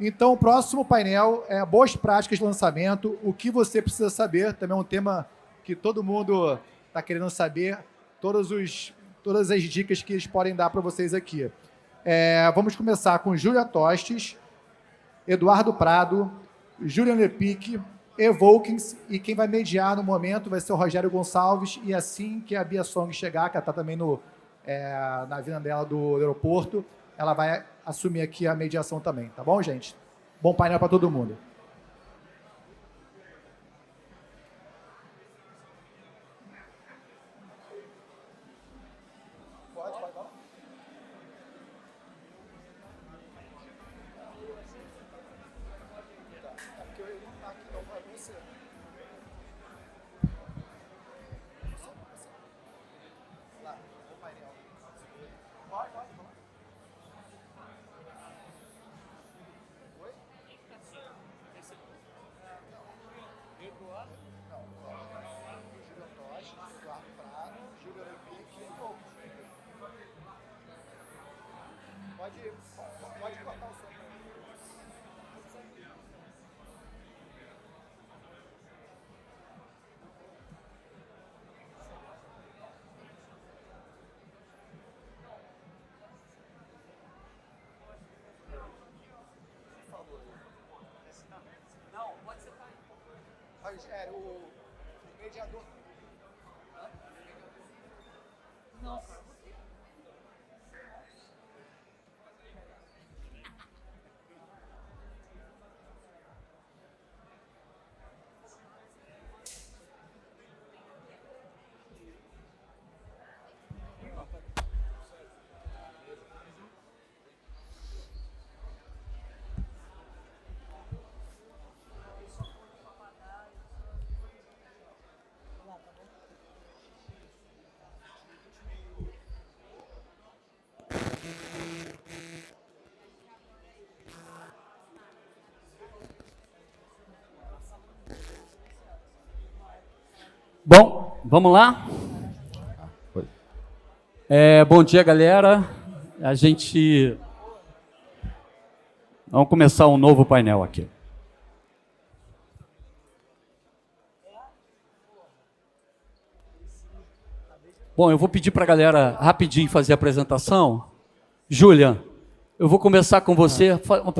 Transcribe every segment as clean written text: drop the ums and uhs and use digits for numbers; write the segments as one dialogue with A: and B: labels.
A: Então, o próximo painel é boas práticas de lançamento, o que você precisa saber, também é um tema que todo mundo está querendo saber, todas as dicas que eles podem dar para vocês aqui. Vamos começar com Júlia Tostes, Eduardo Prado, Julian Lepic, Evokings, e quem vai mediar no momento vai ser o Rogério Gonçalves, e assim que a Bia Song chegar, que ela está também na vinda dela do aeroporto, ela vai assumir aqui a mediação também, tá bom, gente? Bom painel para todo mundo. Pode cortar o som. Não, pode ser pai. O mediador. Nossa.
B: Bom, vamos lá? Bom dia, galera. Vamos começar um novo painel aqui. Bom, eu vou pedir para a galera rapidinho fazer a apresentação. Júlia, eu vou começar com você. Uma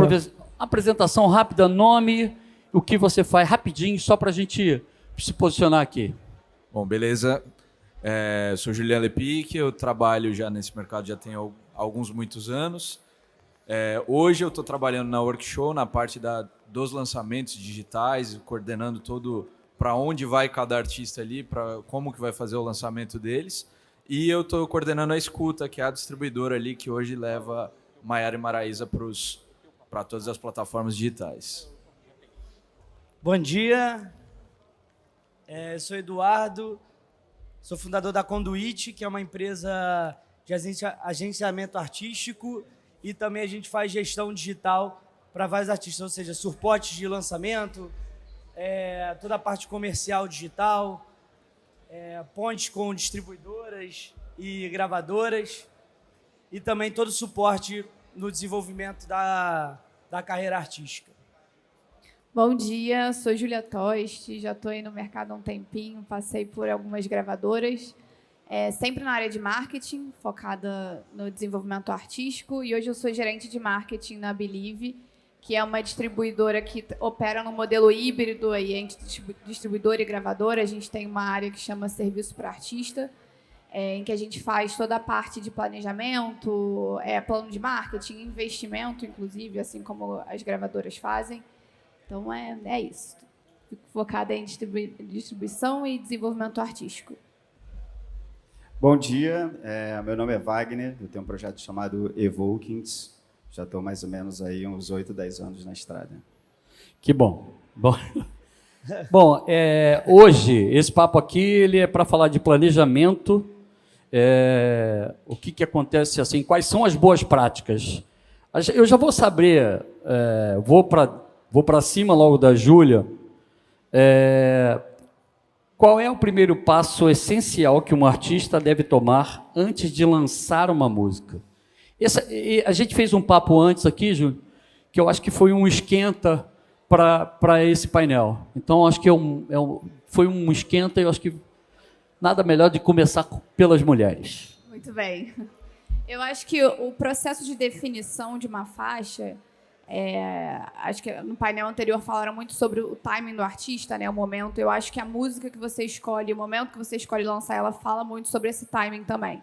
B: apresentação rápida, nome, o que você faz rapidinho, só para a gente se posicionar aqui.
C: Bom, beleza. Sou Julian Lepic, eu trabalho já nesse mercado já tem muitos anos. Hoje eu estou trabalhando na Workshow, na parte dos lançamentos digitais, coordenando todo para onde vai cada artista ali, para como que vai fazer o lançamento deles. E eu estou coordenando a Escuta, que é a distribuidora ali que hoje leva Maiara e Maraísa para todas as plataformas digitais.
D: Bom dia. Sou Eduardo, sou fundador da Conduit, que é uma empresa de agenciamento artístico, e também a gente faz gestão digital para vários artistas, ou seja, suporte de lançamento, toda a parte comercial digital, pontes com distribuidoras e gravadoras, e também todo o suporte no desenvolvimento da carreira artística.
E: Bom dia, sou Júlia Toste, já estou aí no mercado há um tempinho, passei por algumas gravadoras, sempre na área de marketing, focada no desenvolvimento artístico, e hoje eu sou gerente de marketing na Believe, que é uma distribuidora que opera no modelo híbrido aí, entre distribuidora e gravadora. A gente tem uma área que chama Serviço para Artista, em que a gente faz toda a parte de planejamento, plano de marketing, investimento, inclusive, assim como as gravadoras fazem. Então, é isso. Fico focada em distribuição e desenvolvimento artístico.
F: Bom dia, meu nome é Wagner, eu tenho um projeto chamado Evokings. Já estou mais ou menos aí uns 8, 10 anos na estrada.
B: Que bom. Bom, hoje, esse papo aqui ele é para falar de planejamento, o que acontece, assim, quais são as boas práticas. Eu já vou saber, vou para cima logo da Júlia, qual é o primeiro passo essencial que um artista deve tomar antes de lançar uma música? A gente fez um papo antes aqui, Júlia, que eu acho que foi um esquenta para esse painel. Então, acho que foi um esquenta e eu acho que nada melhor de começar pelas mulheres.
E: Muito bem. Eu acho que o processo de definição de uma faixa, acho que no painel anterior falaram muito sobre o timing do artista, né, o momento. Eu acho que a música que você escolhe, o momento que você escolhe lançar, ela fala muito sobre esse timing também.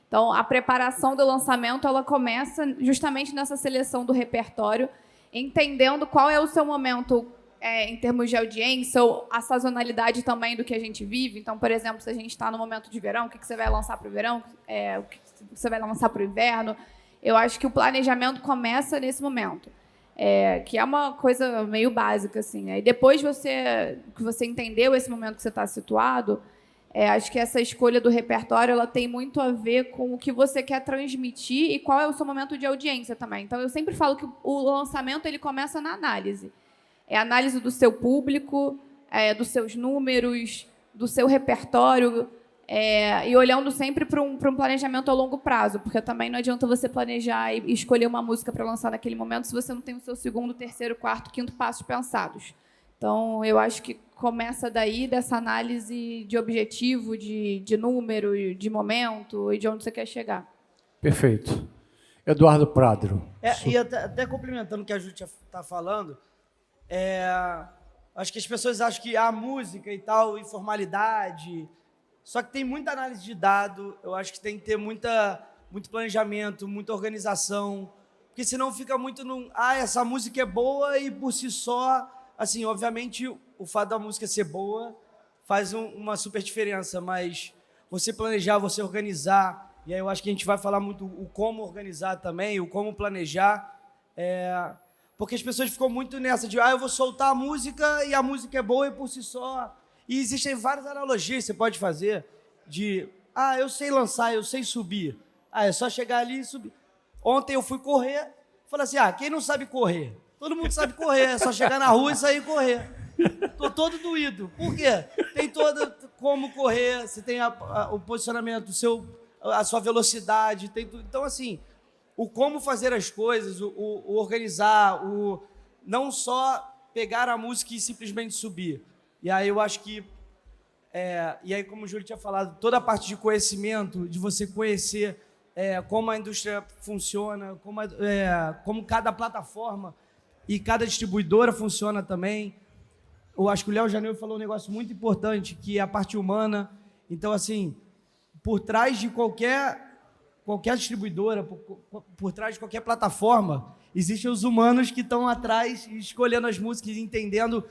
E: Então, a preparação do lançamento, ela começa justamente nessa seleção do repertório, entendendo qual é o seu momento em termos de audiência, ou a sazonalidade também do que a gente vive. Então, por exemplo, se a gente está no momento de verão, o que você vai lançar para o verão? O que você vai lançar para o inverno? Eu acho que o planejamento começa nesse momento, que é uma coisa meio básica, assim. E depois que você entendeu esse momento que você está situado, acho que essa escolha do repertório ela tem muito a ver com o que você quer transmitir e qual é o seu momento de audiência também. Então, eu sempre falo que o lançamento ele começa na análise. É a análise do seu público, dos seus números, do seu repertório, e olhando sempre para um planejamento a longo prazo, porque também não adianta você planejar e escolher uma música para lançar naquele momento se você não tem o seu segundo, terceiro, quarto, quinto passos pensados. Então, eu acho que começa daí, dessa análise de objetivo, de número, de momento e de onde você quer chegar.
B: Perfeito. Eduardo Prado.
D: E até complementando o que a Ju está falando, acho que as pessoas acham que a música e tal, informalidade, só que tem muita análise de dado, eu acho que tem que ter muito planejamento, muita organização, porque senão fica muito essa música é boa e por si só, assim, obviamente o fato da música ser boa faz uma super diferença, mas você planejar, você organizar, e aí eu acho que a gente vai falar muito o como organizar também, o como planejar, porque as pessoas ficam muito nessa de, eu vou soltar a música e a música é boa e por si só. E existem várias analogias que você pode fazer de, eu sei lançar, eu sei subir. É só chegar ali e subir. Ontem eu fui correr, falei assim, quem não sabe correr? Todo mundo sabe correr, é só chegar na rua e sair correr. Tô todo doído. Por quê? Tem como correr, você tem o posicionamento, a sua velocidade, tem tudo. Então, assim, o como fazer as coisas, o organizar, não só pegar a música e simplesmente subir. E aí eu acho que, e aí como o Júlio tinha falado, toda a parte de conhecimento, de você conhecer como a indústria funciona, como cada plataforma e cada distribuidora funciona também. Eu acho que o Léo Janeiro falou um negócio muito importante, que é a parte humana. Então, assim, por trás de qualquer distribuidora, por trás de qualquer plataforma, existem os humanos que estão atrás escolhendo as músicas e entendendo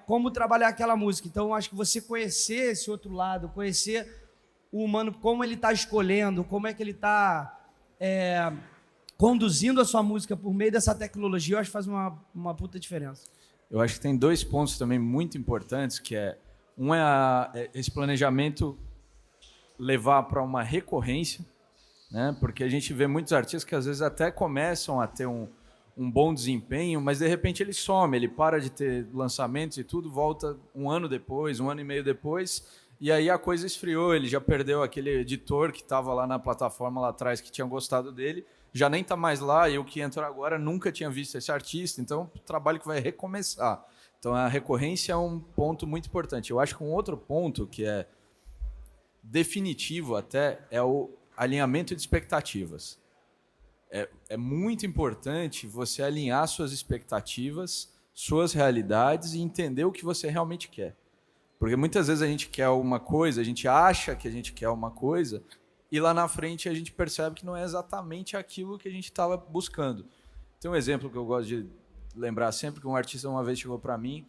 D: como trabalhar aquela música. Então, eu acho que você conhecer esse outro lado, conhecer o humano, como ele está escolhendo, como é que ele está conduzindo a sua música por meio dessa tecnologia, eu acho que faz uma puta diferença.
C: Eu acho que tem dois pontos também muito importantes, que um é esse planejamento levar para uma recorrência, né? Porque a gente vê muitos artistas que às vezes até começam a ter um bom desempenho, mas de repente ele some, ele para de ter lançamentos e tudo, volta um ano depois, um ano e meio depois, e aí a coisa esfriou, ele já perdeu aquele editor que estava lá na plataforma lá atrás que tinha gostado dele, já nem está mais lá, e o que entrou agora nunca tinha visto esse artista, então o trabalho que vai recomeçar. Então a recorrência é um ponto muito importante. Eu acho que um outro ponto que é definitivo até é o alinhamento de expectativas. É muito importante você alinhar suas expectativas, suas realidades e entender o que você realmente quer. Porque muitas vezes a gente quer uma coisa, a gente acha que a gente quer uma coisa, e lá na frente a gente percebe que não é exatamente aquilo que a gente estava buscando. Tem um exemplo que eu gosto de lembrar sempre, que um artista uma vez chegou para mim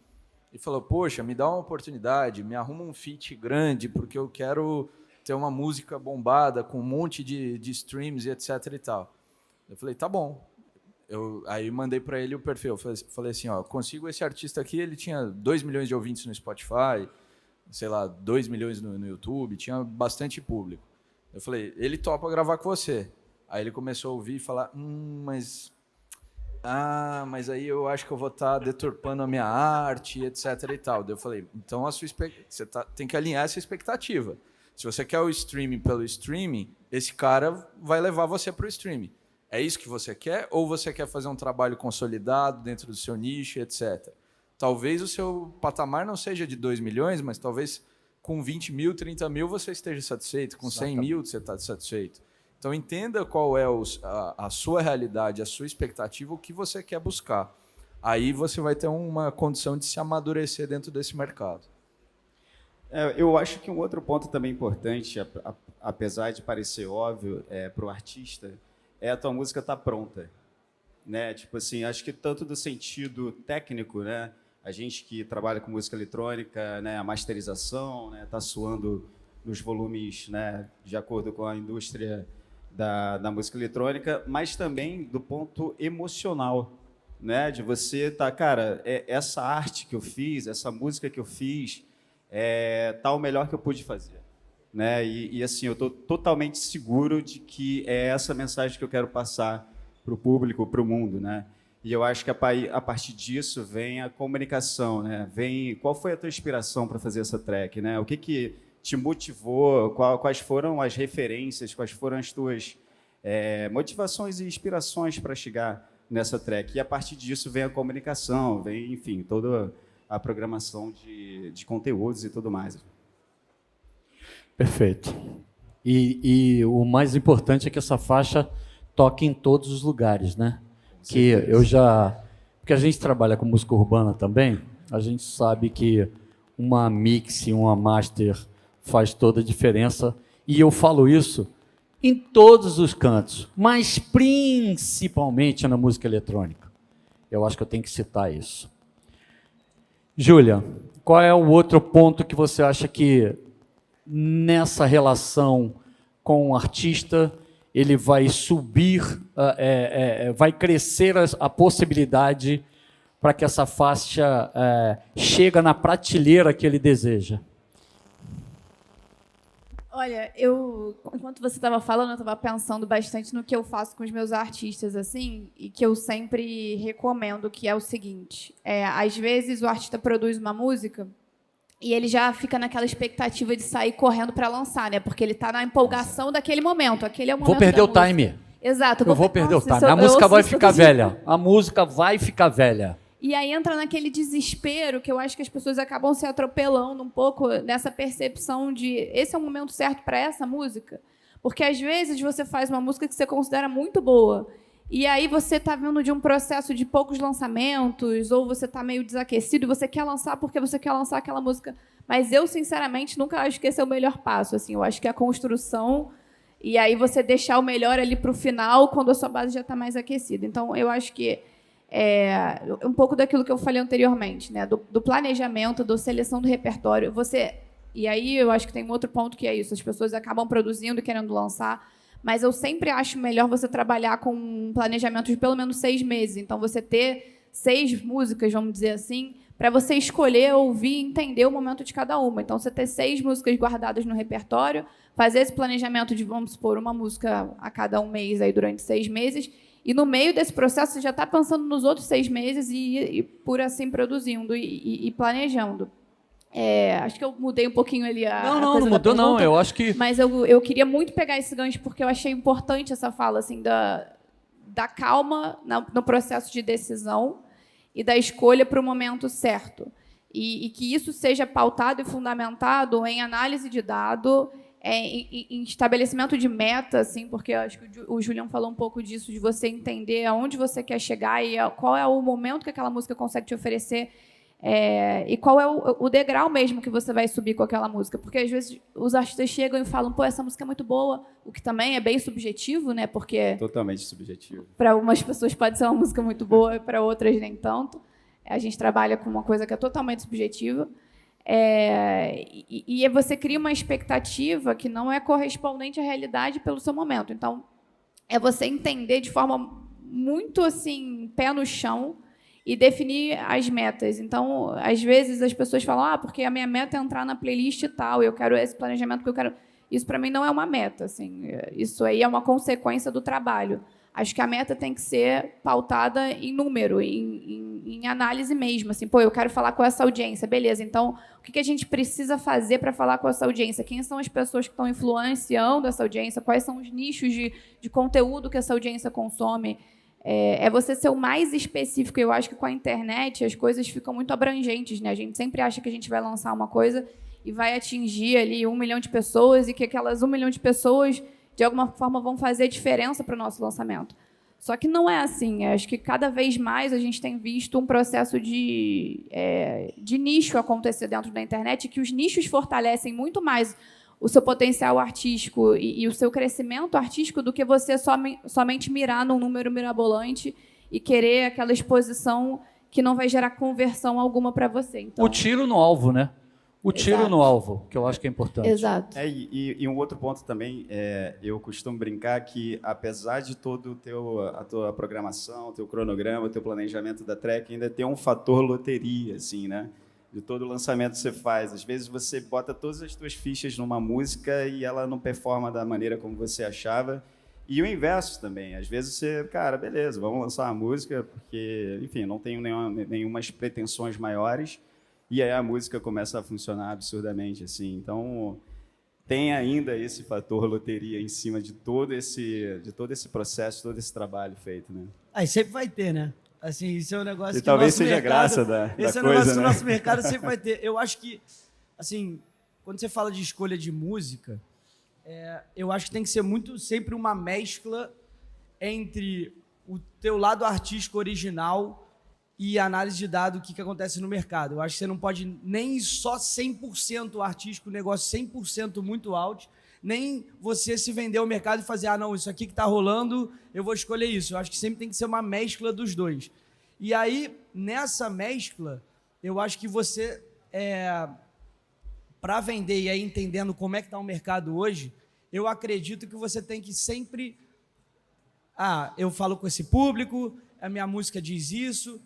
C: e falou, poxa, me dá uma oportunidade, me arruma um feat grande, porque eu quero ter uma música bombada, com um monte de streams e etc e tal. Eu falei, tá bom. Aí mandei para ele o perfil. Falei assim, consigo esse artista aqui, ele tinha 2 milhões de ouvintes no Spotify, sei lá, 2 milhões no YouTube, tinha bastante público. Eu falei, ele topa gravar com você. Aí ele começou a ouvir e falar, mas mas aí eu acho que eu vou estar deturpando a minha arte, etc e tal. Daí eu falei, então você tem que alinhar essa expectativa. Se você quer o streaming pelo streaming, esse cara vai levar você para o streaming. É isso que você quer? Ou você quer fazer um trabalho consolidado dentro do seu nicho, etc.? Talvez o seu patamar não seja de 2 milhões, mas talvez com 20 mil, 30 mil você esteja satisfeito, com 100 mil você está satisfeito. Então, entenda qual é a sua realidade, a sua expectativa, o que você quer buscar. Aí você vai ter uma condição de se amadurecer dentro desse mercado.
F: Eu acho que um outro ponto também importante, apesar de parecer óbvio para o artista, é a tua música estar pronta. Né? Tipo assim, acho que tanto do sentido técnico, né? A gente que trabalha com música eletrônica, né? A masterização, né? Tá suando nos volumes, né? De acordo com a indústria da música eletrônica, mas também do ponto emocional, né? De você cara, essa arte que eu fiz, essa música que eu fiz, tá o melhor que eu pude fazer, né? E assim, eu estou totalmente seguro de que é essa mensagem que eu quero passar para o público, para o mundo, né? E eu acho que a partir disso vem a comunicação, né? Qual foi a tua inspiração para fazer essa track, né? O que te motivou? Quais foram as referências? Quais foram as tuas motivações e inspirações para chegar nessa track? E a partir disso vem a comunicação, vem, enfim, toda a programação de conteúdos e tudo mais.
B: Perfeito. E o mais importante é que essa faixa toque em todos os lugares, né? Porque a gente trabalha com música urbana também, a gente sabe que uma mix, uma master faz toda a diferença, e eu falo isso em todos os cantos, mas principalmente na música eletrônica. Eu acho que eu tenho que citar isso. Júlia, qual é o outro ponto que você acha que nessa relação com o artista ele vai subir, vai crescer a possibilidade para que essa faixa chegue na prateleira que ele deseja?
E: Olha, enquanto você estava falando, eu estava pensando bastante no que eu faço com os meus artistas, assim, e que eu sempre recomendo, que é o seguinte: às vezes o artista produz uma música e ele já fica naquela expectativa de sair correndo para lançar, né? Porque ele está na empolgação daquele momento. Aquele é o momento.
B: Vou perder
E: da
B: o
E: música.
B: time.
E: Exato.
B: Eu vou perder o time. A música vai ficar velha. A música vai ficar velha.
E: E aí entra naquele desespero que eu acho que as pessoas acabam se atropelando um pouco nessa percepção de esse é o momento certo para essa música. Porque às vezes você faz uma música que você considera muito boa e aí você está vindo de um processo de poucos lançamentos ou você está meio desaquecido e você quer lançar porque você quer lançar aquela música. Mas eu, sinceramente, nunca acho que esse é o melhor passo. Assim, eu acho que a construção e aí você deixar o melhor ali para o final quando a sua base já está mais aquecida. Então, eu acho que um pouco daquilo que eu falei anteriormente, né? Do planejamento, da seleção do repertório. E aí eu acho que tem um outro ponto que é isso. As pessoas acabam produzindo e querendo lançar, mas eu sempre acho melhor você trabalhar com um planejamento de pelo menos 6 meses. Então, você ter 6 músicas, vamos dizer assim, para você escolher, ouvir e entender o momento de cada uma. Então, você ter 6 músicas guardadas no repertório, fazer esse planejamento de, vamos supor, uma música a cada um mês aí durante 6 meses, e no meio desse processo você já está pensando nos outros 6 meses e por assim produzindo e planejando. Acho que eu mudei um pouquinho ali a coisa
B: não
E: da
B: mudou
E: pergunta,
B: não, eu acho que...
E: Mas eu queria muito pegar esse gancho porque eu achei importante essa fala assim, da calma no processo de decisão e da escolha para o momento certo. E que isso seja pautado e fundamentado em análise de dado, em estabelecimento de meta, assim, porque eu acho que o Julião falou um pouco disso, de você entender aonde você quer chegar e qual é o momento que aquela música consegue te oferecer, e qual é o degrau mesmo que você vai subir com aquela música. Porque, às vezes, os artistas chegam e falam, pô, essa música é muito boa, o que também é bem subjetivo, né? Porque
F: totalmente subjetivo.
E: Para algumas pessoas pode ser uma música muito boa e para outras nem tanto. A gente trabalha com uma coisa que é totalmente subjetiva. E você cria uma expectativa que não é correspondente à realidade pelo seu momento. Então, é você entender de forma muito assim, pé no chão, e definir as metas. Então, às vezes, as pessoas falam, porque a minha meta é entrar na playlist e tal, eu quero esse planejamento que eu quero. Isso, para mim, não é uma meta. Assim. Isso aí é uma consequência do trabalho. Acho que a meta tem que ser pautada em número, em em análise mesmo, assim, pô, eu quero falar com essa audiência, beleza, então o que a gente precisa fazer para falar com essa audiência? Quem são as pessoas que estão influenciando essa audiência? Quais são os nichos de conteúdo que essa audiência consome? É você ser o mais específico. Eu acho que com a internet as coisas ficam muito abrangentes, né? A gente sempre acha que a gente vai lançar uma coisa e vai atingir ali 1 milhão de pessoas e que aquelas 1 milhão de pessoas, de alguma forma, vão fazer diferença para o nosso lançamento. Só que não é assim. Eu acho que cada vez mais a gente tem visto um processo de nicho acontecer dentro da internet, que os nichos fortalecem muito mais o seu potencial artístico e o seu crescimento artístico do que você somente mirar num número mirabolante e querer aquela exposição que não vai gerar conversão alguma para você. Então,
B: o tiro no alvo, né? O tiro
E: Exato.
B: no alvo, que eu acho que é importante.
E: Exato.
F: E um outro ponto também, eu costumo brincar que, apesar de todo a tua programação, o teu cronograma, o teu planejamento da track, ainda tem um fator loteria, assim, né? De todo lançamento que você faz. Às vezes você bota todas as tuas fichas numa música e ela não performa da maneira como você achava. E o inverso também. Às vezes você, cara, beleza, vamos lançar uma música, porque, enfim, não tenho nenhumas pretensões maiores. E aí a música começa a funcionar absurdamente, assim. Então, tem ainda esse fator loteria em cima de todo esse processo, todo esse trabalho feito, né?
D: Aí sempre vai ter, né? Assim, isso é um negócio
F: E
D: que
F: talvez
D: o nosso
F: seja
D: mercado,
F: graça da
D: esse é um
F: coisa,
D: negócio que
F: né?
D: o nosso mercado sempre vai ter. Eu acho que, assim, quando você fala de escolha de música, eu acho que tem que ser sempre uma mescla entre o teu lado artístico original e análise de dados, o que acontece no mercado. Eu acho que você não pode nem só 100% artístico, negócio 100% muito alto, nem você se vender ao mercado e fazer, não, isso aqui que está rolando, eu vou escolher isso. Eu acho que sempre tem que ser uma mescla dos dois. E aí, nessa mescla, eu acho que você, para vender e aí entendendo como é que está o mercado hoje, eu acredito que você tem que sempre... eu falo com esse público, a minha música diz isso,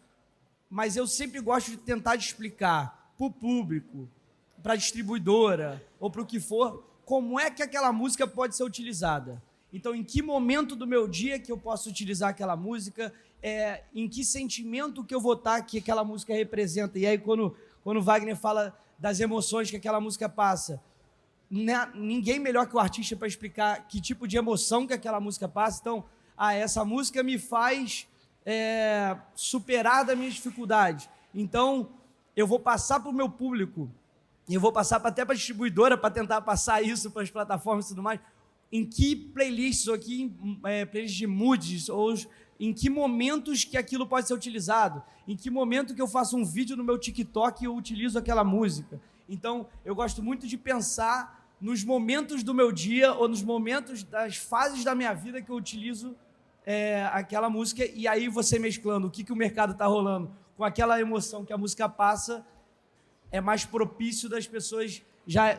D: mas eu sempre gosto de tentar explicar para o público, para a distribuidora ou para o que for, como é que aquela música pode ser utilizada. Então, em que momento do meu dia que eu posso utilizar aquela música, em que sentimento que eu vou estar que aquela música representa. E aí, quando o Wagner fala das emoções que aquela música passa, ninguém melhor que o artista para explicar que tipo de emoção que aquela música passa. Então, essa música me faz superar das minhas dificuldades. Então, eu vou passar para o meu público, e eu vou passar até para a distribuidora para tentar passar isso para as plataformas e tudo mais, em que playlists, ou aqui, playlists de moods, ou em que momentos que aquilo pode ser utilizado, em que momento que eu faço um vídeo no meu TikTok e eu utilizo aquela música. Então, eu gosto muito de pensar nos momentos do meu dia ou nos momentos das fases da minha vida que eu utilizo aquela música, e aí você mesclando o que o mercado está rolando com aquela emoção que a música passa, é mais propício das pessoas já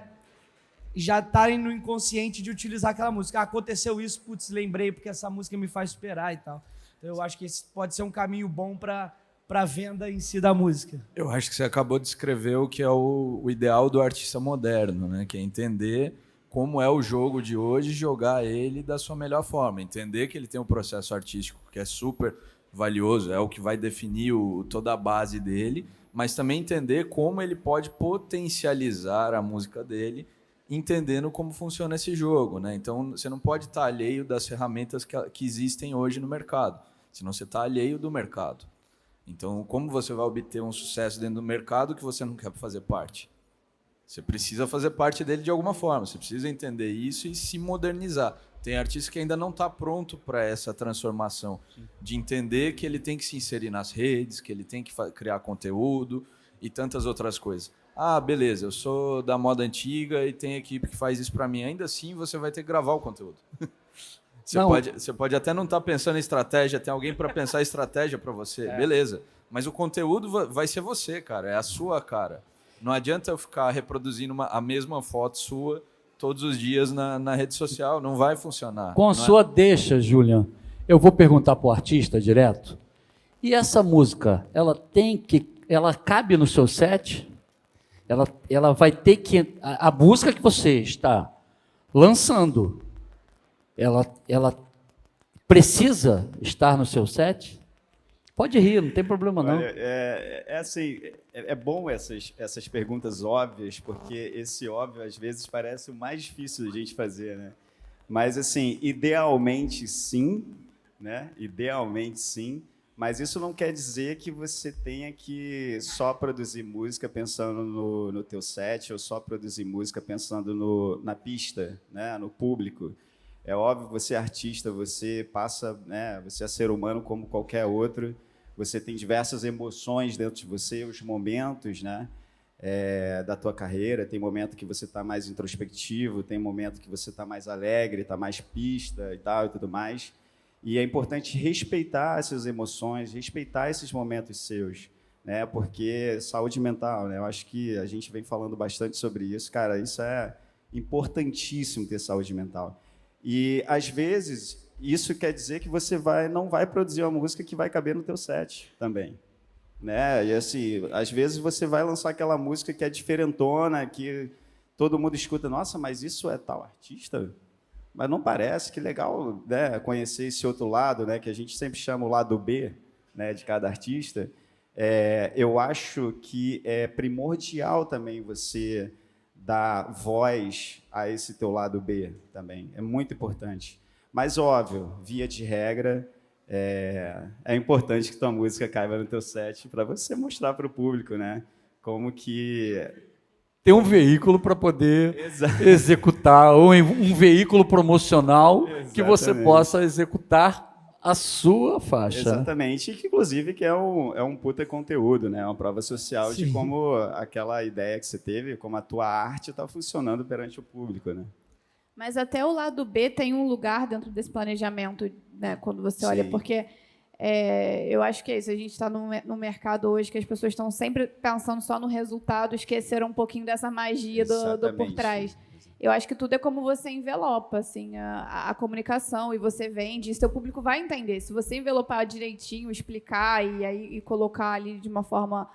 D: estarem no inconsciente de utilizar aquela música. Aconteceu isso, putz, lembrei, porque essa música me faz superar e tal. Então, eu acho que esse pode ser um caminho bom para a venda em si da música.
C: Eu acho que você acabou de escrever o que é o ideal do artista moderno, né? Que é entender como é o jogo de hoje, jogar ele da sua melhor forma. Entender que ele tem um processo artístico que é super valioso, é o que vai definir toda a base dele, mas também entender como ele pode potencializar a música dele, entendendo como funciona esse jogo, né? Então, você não pode estar alheio das ferramentas que existem hoje no mercado, senão você está alheio do mercado. Então, como você vai obter um sucesso dentro do mercado que você não quer fazer parte? Você precisa fazer parte dele de alguma forma, você precisa entender isso e se modernizar. Tem artista que ainda não está pronto para essa transformação, de entender que ele tem que se inserir nas redes, que ele tem que criar conteúdo e tantas outras coisas. Beleza, eu sou da moda antiga e tem equipe que faz isso para mim. Ainda assim, você vai ter que gravar o conteúdo. Você pode até não estar pensando em estratégia, tem alguém para pensar estratégia para você, beleza. Mas o conteúdo vai ser você, cara, é a sua cara. Não adianta eu ficar reproduzindo a mesma foto sua todos os dias na rede social, não vai funcionar.
B: Com a sua deixa, Julian, eu vou perguntar para o artista direto. E essa música, ela cabe no seu set? Ela vai ter que... A música que você está lançando, ela precisa estar no seu set? Pode rir, não tem problema não.
F: Olha, assim, é bom essas perguntas óbvias, porque esse óbvio às vezes parece o mais difícil de a gente fazer, né? Mas assim, idealmente sim, né? Idealmente sim, mas isso não quer dizer que você tenha que só produzir música pensando no teu set ou só produzir música pensando na pista, né? No público. É óbvio, você é artista, você passa, né? Você é ser humano como qualquer outro. Você tem diversas emoções dentro de você, os momentos, né, da tua carreira. Tem momento que você está mais introspectivo, tem momento que você está mais alegre, está mais pista e tal e tudo mais. E é importante respeitar essas emoções, respeitar esses momentos seus, né, porque saúde mental, né, eu acho que a gente vem falando bastante sobre isso. Cara, isso é importantíssimo, ter saúde mental. E, às vezes, isso quer dizer que você não vai produzir uma música que vai caber no teu set também, né? E assim, às vezes você vai lançar aquela música que é diferentona, que todo mundo escuta, nossa, mas isso é tal artista? Mas não parece, que legal, né, conhecer esse outro lado, né, que a gente sempre chama o lado B, né, de cada artista. Eu acho que é primordial também você dar voz a esse teu lado B também, é muito importante. Mas, óbvio, via de regra, é importante que tua música caiba no teu set para você mostrar para o público, né? Como que...
B: Tem um veículo para poder executar, ou um veículo promocional que você possa executar a sua faixa.
F: Exatamente, e que, inclusive, que é um puta conteúdo, né? Uma prova social de como aquela ideia que você teve, como a tua arte está funcionando perante o público, né?
E: Mas até o lado B tem um lugar dentro desse planejamento, né, quando você olha, porque eu acho que é isso, a gente está no mercado hoje que as pessoas estão sempre pensando só no resultado, esqueceram um pouquinho dessa magia do por trás. Eu acho que tudo é como você envelopa, assim, a comunicação, e você vende, e seu público vai entender. Se você envelopar direitinho, explicar e colocar ali de uma forma...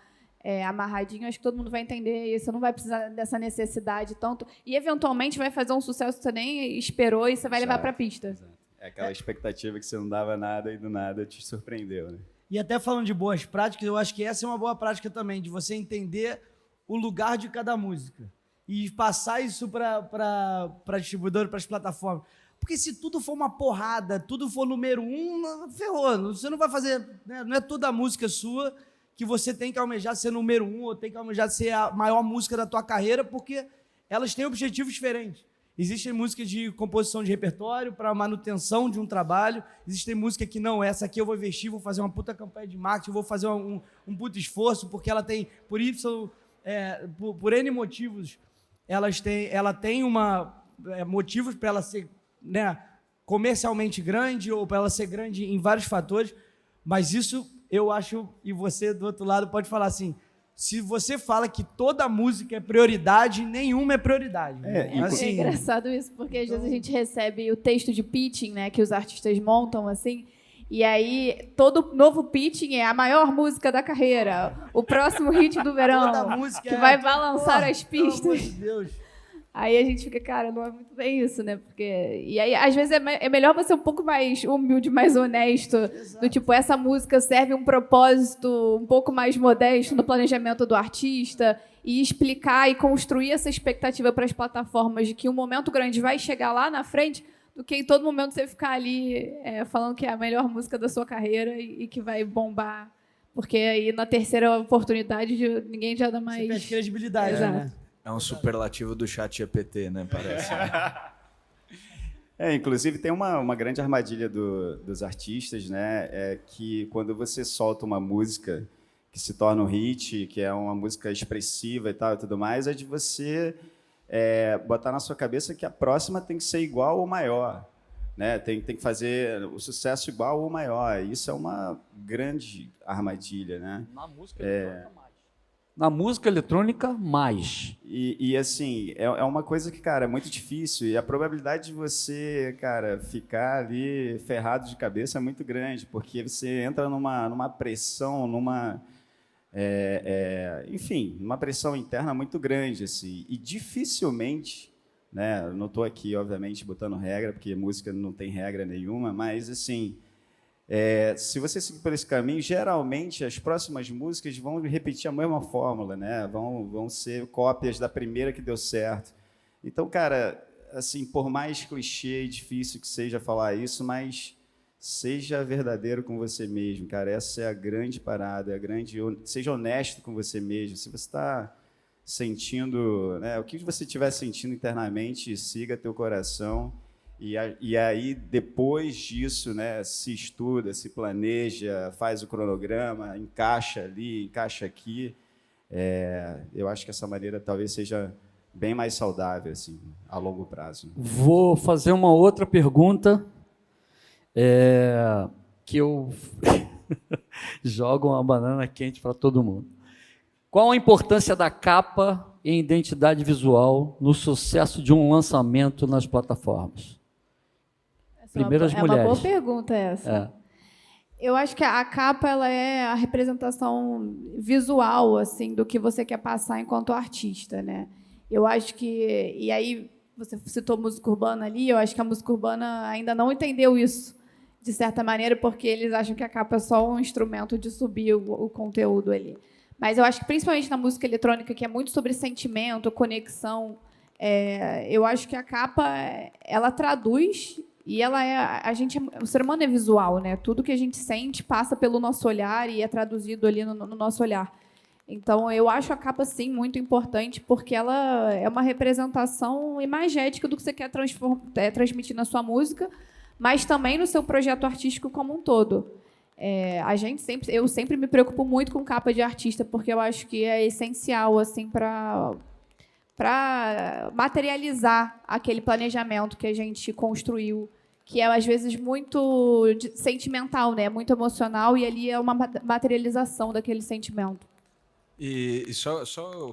E: amarradinho, acho que todo mundo vai entender, e você não vai precisar dessa necessidade tanto, e eventualmente vai fazer um sucesso que você nem esperou e você vai levar para a pista.
F: Exato. É aquela expectativa que você não dava nada e do nada te surpreendeu, né?
D: E até falando de boas práticas, eu acho que essa é uma boa prática também, de você entender o lugar de cada música e passar isso para distribuidor, para as plataformas. Porque se tudo for uma porrada, tudo for número 1, ferrou. Você não vai fazer, né? Não é toda a música sua que você tem que almejar ser número 1 ou tem que almejar ser a maior música da tua carreira, porque elas têm objetivos diferentes. Existem músicas de composição de repertório para manutenção de um trabalho, existem músicas que não, essa aqui eu vou investir, vou fazer uma puta campanha de marketing, vou fazer um puta esforço, porque ela tem, por por N motivos, ela tem motivos para ela ser, né, comercialmente grande ou para ela ser grande em vários fatores, mas isso... eu acho, e você do outro lado pode falar assim, se você fala que toda música é prioridade, nenhuma é prioridade.
E: Assim, é engraçado isso, porque às vezes a gente recebe o texto de pitching, né, que os artistas montam, assim, e aí todo novo pitching é a maior música da carreira, o próximo hit do verão, que vai balançar as pistas.
D: Pelo amor de Deus.
E: Aí a gente fica, cara, não é muito bem isso, né? Porque... E aí, às vezes, é melhor você ser um pouco mais humilde, mais honesto. Exato. Do tipo, essa música serve um propósito um pouco mais modesto no planejamento do artista, e explicar e construir essa expectativa para as plataformas de que um momento grande vai chegar lá na frente, do que em todo momento você ficar ali falando que é a melhor música da sua carreira e que vai bombar. Porque aí, na terceira oportunidade, ninguém já dá mais...
D: Você perde credibilidade, né?
C: É um superlativo do chat GPT, né? Parece.
F: Inclusive, tem uma grande armadilha dos artistas, né? Que quando você solta uma música que se torna um hit, que é uma música expressiva e tal e tudo mais, é de você botar na sua cabeça que a próxima tem que ser igual ou maior, né? Tem que fazer o sucesso igual ou maior. Isso é uma grande armadilha, né?
B: Na música eletrônica, mais. Na música eletrônica, mais.
F: E assim, é uma coisa que, cara, é muito difícil. E a probabilidade de você, cara, ficar ali ferrado de cabeça é muito grande, porque você entra numa pressão, enfim, numa pressão interna muito grande, assim. E dificilmente, né, eu não estou aqui, obviamente, botando regra, porque música não tem regra nenhuma, mas, assim, Se você seguir por esse caminho, geralmente as próximas músicas vão repetir a mesma fórmula, né? Vão ser cópias da primeira que deu certo. Então, cara, assim, por mais clichê e difícil que seja falar isso, mas seja verdadeiro com você mesmo, cara. Essa é a grande parada, seja honesto com você mesmo. Se você está sentindo, né, o que você estiver sentindo internamente, siga teu coração. E aí, depois disso, né, se estuda, se planeja, faz o cronograma, encaixa ali, encaixa aqui. Eu acho que essa maneira talvez seja bem mais saudável, assim, a longo prazo.
B: Vou fazer uma outra pergunta, que eu jogo uma banana quente para todo mundo. Qual a importância da capa e identidade visual no sucesso de um lançamento nas plataformas? Primeiro as mulheres.
E: É uma boa pergunta essa. Eu acho que a capa ela é a representação visual assim do que você quer passar enquanto artista, né? Eu acho que, e aí você citou música urbana ali, eu acho que a música urbana ainda não entendeu isso de certa maneira, porque eles acham que a capa é só um instrumento de subir o conteúdo ali. Mas eu acho que principalmente na música eletrônica, que é muito sobre sentimento, conexão, eu acho que a capa ela traduz. E ela o ser humano é visual, né? Tudo que a gente sente passa pelo nosso olhar e é traduzido ali no nosso olhar. Então, eu acho a capa, sim, muito importante, porque ela é uma representação imagética do que você quer transmitir na sua música, mas também no seu projeto artístico como um todo. Eu sempre me preocupo muito com capa de artista, porque eu acho que é essencial assim, para materializar aquele planejamento que a gente construiu, que é, às vezes, muito sentimental, né? Muito emocional, e ali é uma materialização daquele sentimento.
C: E só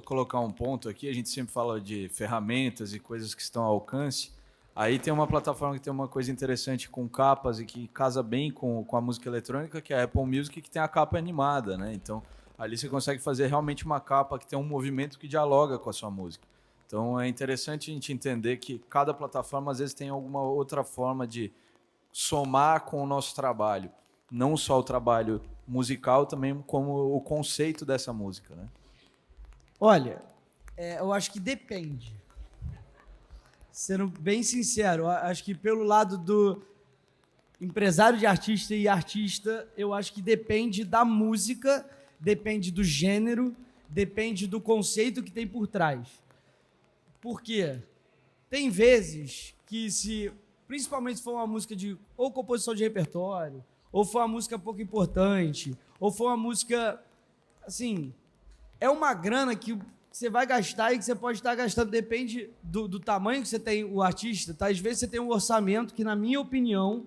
C: colocar um ponto aqui, a gente sempre fala de ferramentas e coisas que estão ao alcance. Aí tem uma plataforma que tem uma coisa interessante com capas e que casa bem com a música eletrônica, que é a Apple Music, que tem a capa animada, né? Então, ali você consegue fazer realmente uma capa que tem um movimento que dialoga com a sua música. Então, é interessante a gente entender que cada plataforma, às vezes, tem alguma outra forma de somar com o nosso trabalho. Não só o trabalho musical, também como o conceito dessa música, né?
D: Olha, eu acho que depende. Sendo bem sincero, acho que pelo lado do empresário de artista e artista, eu acho que depende da música, depende do gênero, depende do conceito que tem por trás. Por quê? Tem vezes que principalmente se for uma música de ou composição de repertório, ou for uma música pouco importante, ou for uma música, assim, é uma grana que você vai gastar e que você pode estar gastando, depende do tamanho que você tem o artista, tá? Às vezes você tem um orçamento que, na minha opinião,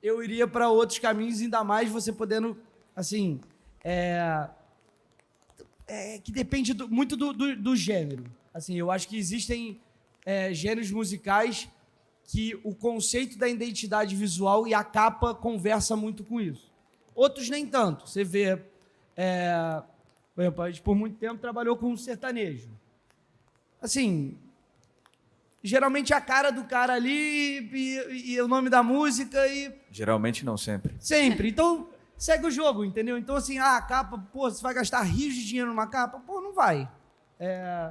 D: eu iria para outros caminhos, ainda mais você podendo, assim, que depende muito do gênero. Assim, eu acho que existem gêneros musicais que o conceito da identidade visual e a capa conversa muito com isso. Outros nem tanto. Você vê, por exemplo, a gente por muito tempo trabalhou com sertanejo. Assim, geralmente a cara do cara ali e o nome da música e...
C: Geralmente não, sempre.
D: Sempre. Então, segue o jogo, entendeu? Então, assim, a capa, pô, você vai gastar rios de dinheiro numa capa? Pô, não vai.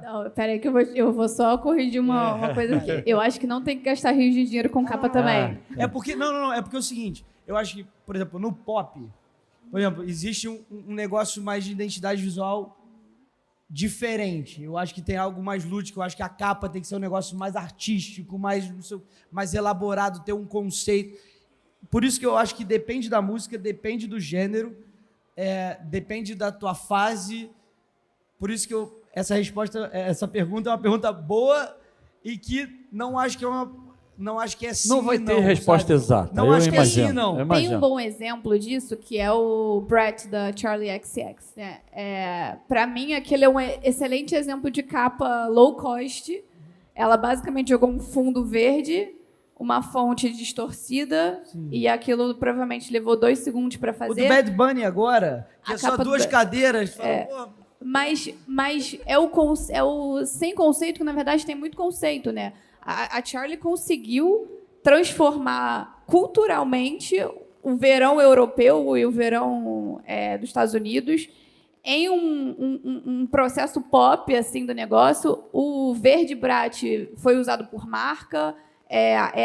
E: Não, peraí que eu vou só corrigir uma coisa aqui. Eu acho que não tem que gastar rios de dinheiro com capa também.
D: É porque é porque é o seguinte, eu acho que, por exemplo, no pop, por exemplo, existe um negócio mais de identidade visual diferente. Eu acho que tem algo mais lúdico, eu acho que a capa tem que ser um negócio mais artístico, mais elaborado, ter um conceito. Por isso que eu acho que depende da música, depende do gênero, depende da tua fase. Por isso que essa pergunta é uma pergunta boa e que não acho que é sim.
B: Não vai ter resposta exata.
D: Não acho que é sim, não.
E: Tem um bom exemplo disso, que é o Brett, da Charlie XX. Né? Para mim, aquele é um excelente exemplo de capa low cost. Ela basicamente jogou um fundo verde, uma fonte distorcida, e aquilo provavelmente levou 2 segundos para fazer.
D: O do Bad Bunny agora, que é só 2 cadeiras.
E: Mas é o sem conceito, que na verdade tem muito conceito, né? A Charlie conseguiu transformar culturalmente o verão europeu e o verão dos Estados Unidos. Em um processo pop assim do negócio, o Verde Brat foi usado por marca,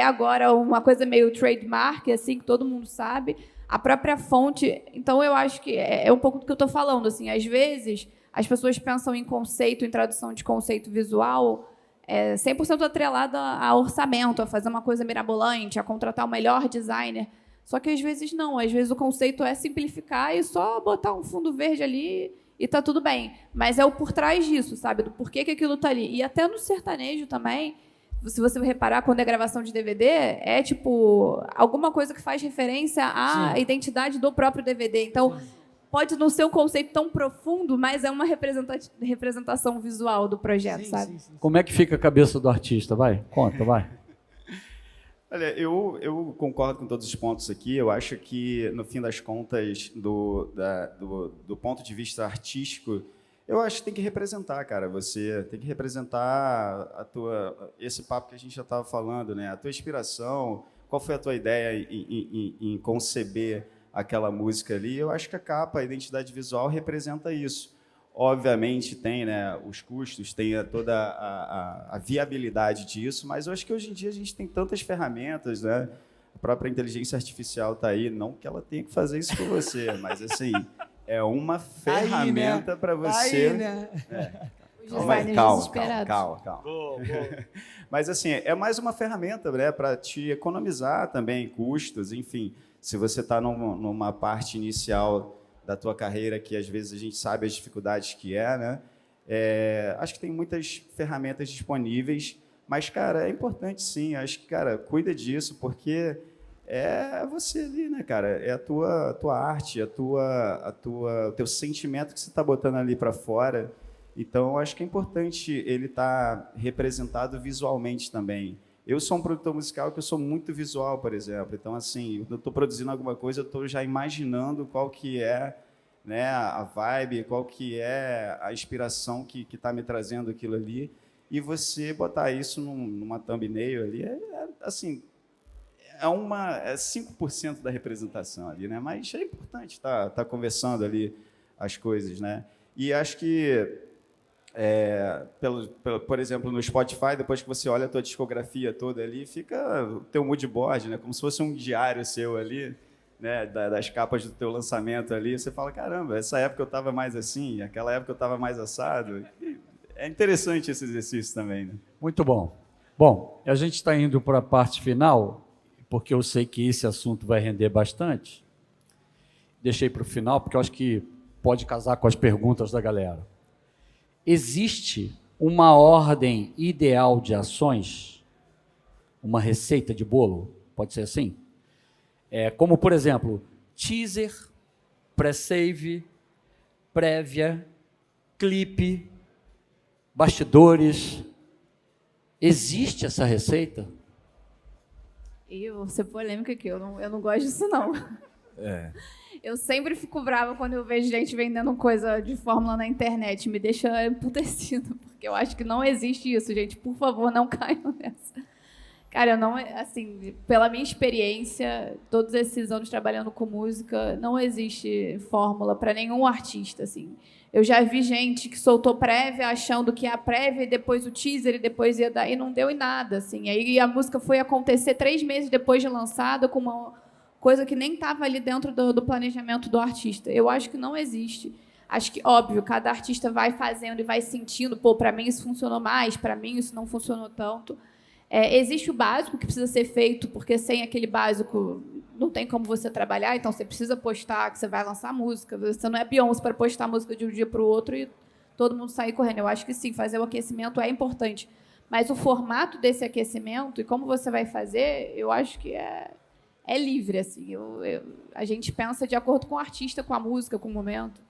E: agora uma coisa meio trademark, assim, que todo mundo sabe. A própria fonte... Então, eu acho que é um pouco do que eu estou falando. Assim, às vezes, as pessoas pensam em conceito, em tradução de conceito visual, 100% atrelada a orçamento, a fazer uma coisa mirabolante, a contratar o melhor designer. Só que, às vezes, não. Às vezes, o conceito é simplificar e só botar um fundo verde ali e está tudo bem. Mas é o por trás disso, sabe? Do porquê que aquilo está ali. E até no sertanejo também, se você reparar, quando é gravação de DVD, é tipo alguma coisa que faz referência à identidade do próprio DVD. Então, pode não ser um conceito tão profundo, mas é uma representação visual do projeto, sabe?
B: Sim. Como é que fica a cabeça do artista? Vai, conta, vai.
F: Olha, eu concordo com todos os pontos aqui. Eu acho que, no fim das contas, do ponto de vista artístico, eu acho que tem que representar, cara. Você tem que representar esse papo que a gente já estava falando, né? A tua inspiração, qual foi a tua ideia em conceber aquela música ali. Eu acho que a capa, a identidade visual representa isso. Obviamente tem, né, os custos, tem toda a viabilidade disso, mas eu acho que hoje em dia a gente tem tantas ferramentas, né? A própria inteligência artificial está aí, não que ela tenha que fazer isso por você, mas assim, é uma ferramenta para você.
E: Aí, né?
F: Calma. Boa. Mas assim, é mais uma ferramenta, né, para te economizar também custos, enfim. Se você está numa parte inicial da tua carreira, que às vezes a gente sabe as dificuldades que né? Acho que tem muitas ferramentas disponíveis, mas, cara, é importante sim. Acho que, cara, cuida disso, porque é você ali, né, cara? É a tua arte, o teu sentimento que você está botando ali para fora. Então, acho que é importante ele estar representado visualmente também. Eu sou um produtor musical que eu sou muito visual, por exemplo. Então, assim, eu estou produzindo alguma coisa, eu estou já imaginando qual que é, né, a vibe, qual que é a inspiração que está me trazendo aquilo ali. E você botar isso numa thumbnail ali, assim, é 5% da representação ali, né? Mas é importante estar conversando ali as coisas, né? E acho que por exemplo, no Spotify, depois que você olha a tua discografia toda ali, fica o teu mood board, né? Como se fosse um diário seu ali, né? Das capas do teu lançamento ali. Você fala, caramba, essa época eu estava mais assim, aquela época eu estava mais assado. E é interessante esse exercício também, né?
B: Muito bom. Bom, a gente está indo para a parte final, porque eu sei que esse assunto vai render bastante. Deixei para o final, porque eu acho que pode casar com as perguntas da galera. Existe uma ordem ideal de ações? Uma receita de bolo? Pode ser assim? Como, por exemplo, teaser, pré-save, prévia, clipe, bastidores. Existe essa receita?
E: Eu vou ser polêmica aqui, eu não gosto disso, não. Eu sempre fico brava quando eu vejo gente vendendo coisa de fórmula na internet. Me deixa emputecido, porque eu acho que não existe isso, gente. Por favor, não caiam nessa. Cara, eu não, assim, pela minha experiência, todos esses anos trabalhando com música, não existe fórmula para nenhum artista, assim. Eu já vi gente que soltou prévia achando que a prévia e depois o teaser e depois ia dar, e não deu em nada, assim. Aí a música foi acontecer 3 meses depois de lançada com uma coisa que nem estava ali dentro do planejamento do artista. Eu acho que não existe. Acho que, óbvio, cada artista vai fazendo e vai sentindo, pô, para mim isso funcionou mais, para mim isso não funcionou tanto. Existe o básico que precisa ser feito, porque sem aquele básico não tem como você trabalhar, então você precisa postar que você vai lançar música. Você não é Beyoncé para postar música de um dia para o outro e todo mundo sair correndo. Eu acho que sim, fazer o aquecimento é importante. Mas o formato desse aquecimento e como você vai fazer, eu acho que é livre, assim. A gente pensa de acordo com o artista, com a música, com o momento.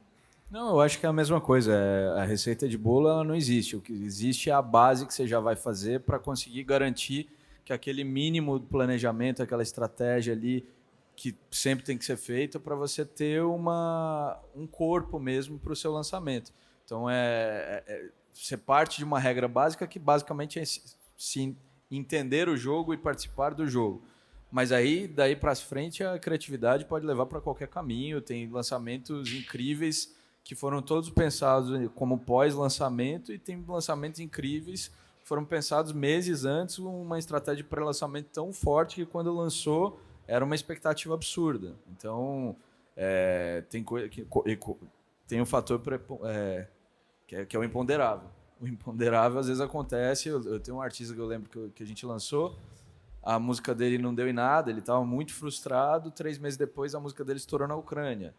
C: Não, eu acho que é a mesma coisa. A receita de bolo ela não existe. O que existe é a base que você já vai fazer para conseguir garantir que aquele mínimo de planejamento, aquela estratégia ali que sempre tem que ser feita para você ter um corpo mesmo para o seu lançamento. Então, você parte de uma regra básica que basicamente é se entender o jogo e participar do jogo. Mas aí, daí para frente, a criatividade pode levar para qualquer caminho. Tem lançamentos incríveis que foram todos pensados como pós-lançamento e tem lançamentos incríveis que foram pensados meses antes, uma estratégia de pré-lançamento tão forte que quando lançou era uma expectativa absurda. Então, tem um fator que é o imponderável. O imponderável às vezes acontece. Eu tenho um artista que eu lembro que a gente lançou, a música dele não deu em nada, ele estava muito frustrado, 3 meses depois a música dele estourou na Ucrânia.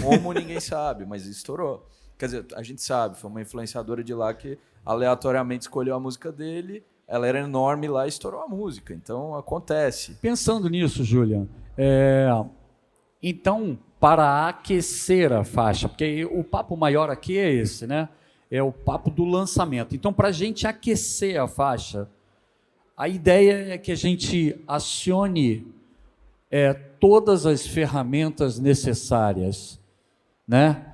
C: Como ninguém sabe, mas estourou. Quer dizer, a gente sabe, foi uma influenciadora de lá que aleatoriamente escolheu a música dele, ela era enorme lá e estourou a música. Então, acontece.
B: Pensando nisso, Julian, então, para aquecer a faixa, porque o papo maior aqui é esse, né? É o papo do lançamento. Então, para a gente aquecer a faixa, a ideia é que a gente acione todas as ferramentas necessárias, né?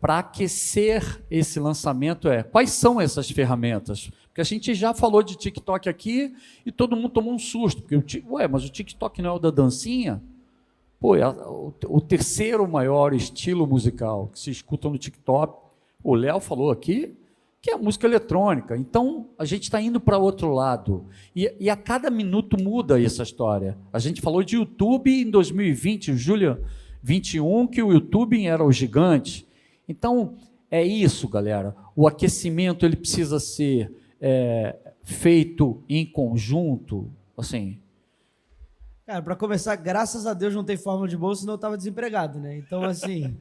B: Para aquecer esse lançamento. Quais são essas ferramentas? Porque a gente já falou de TikTok aqui e todo mundo tomou um susto, porque mas o TikTok não é o da dancinha? Pô, o terceiro maior estilo musical que se escuta no TikTok, o Léo falou aqui, que é a música eletrônica. Então, a gente está indo para outro lado. E a cada minuto muda essa história. A gente falou de YouTube em 2020, Julian, 21, que o YouTube era o gigante. Então, é isso, galera. O aquecimento ele precisa ser feito em conjunto, assim.
D: Cara, para começar, graças a Deus não tem fórmula de bolsa, senão eu estava desempregado, né? Então, assim,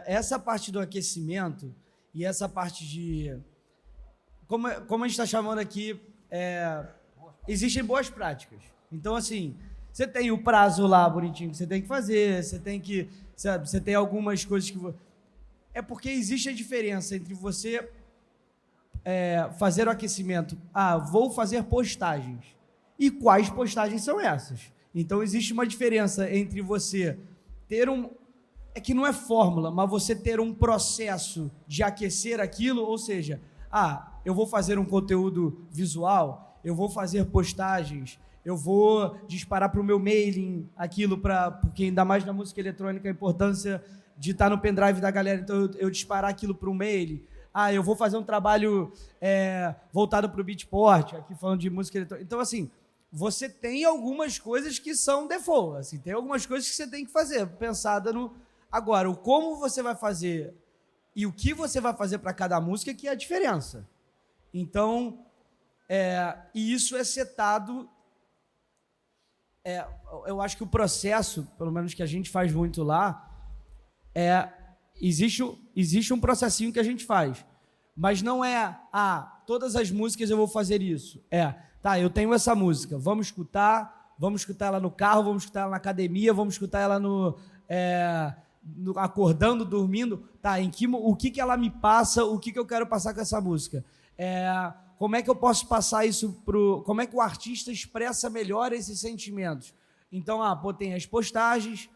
D: essa parte do aquecimento e essa parte de... Como a gente está chamando aqui, existem boas práticas. Então, assim, você tem o prazo lá bonitinho que você tem que fazer, você tem algumas coisas que... É porque existe a diferença entre você fazer o aquecimento. Vou fazer postagens. E quais postagens são essas? Então, existe uma diferença entre você ter que não é fórmula, mas você ter um processo de aquecer aquilo, ou seja, eu vou fazer um conteúdo visual, eu vou fazer postagens, eu vou disparar para o meu mailing aquilo, porque ainda mais na música eletrônica a importância de estar no pendrive da galera, então eu disparar aquilo para o mail. Eu vou fazer um trabalho voltado para o Beatport, aqui falando de música eletrônica. Então, assim, você tem algumas coisas que são default, assim, tem algumas coisas que você tem que fazer, pensada no... Agora, o como você vai fazer e o que você vai fazer para cada música que é a diferença. Então, e isso é setado... eu acho que o processo, pelo menos que a gente faz muito lá, existe um processinho que a gente faz, mas não todas as músicas eu vou fazer isso. Eu tenho essa música, vamos escutar ela no carro, vamos escutar ela na academia, vamos escutar ela acordando, dormindo, o que ela me passa, o que eu quero passar com essa música. Como é que eu posso passar isso como é que o artista expressa melhor esses sentimentos? Então, tem as postagens,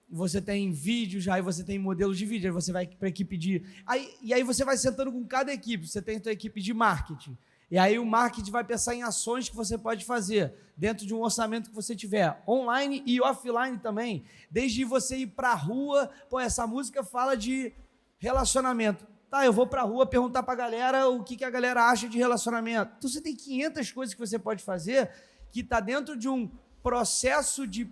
D: você tem vídeos, aí você tem modelos de vídeo, aí você vai para a equipe e aí você vai sentando com cada equipe, você tem a sua equipe de marketing, e aí o marketing vai pensar em ações que você pode fazer dentro de um orçamento que você tiver, online e offline também, desde você ir para a rua, essa música fala de relacionamento, eu vou para a rua perguntar para a galera o que a galera acha de relacionamento. Então você tem 500 coisas que você pode fazer que está dentro de um processo de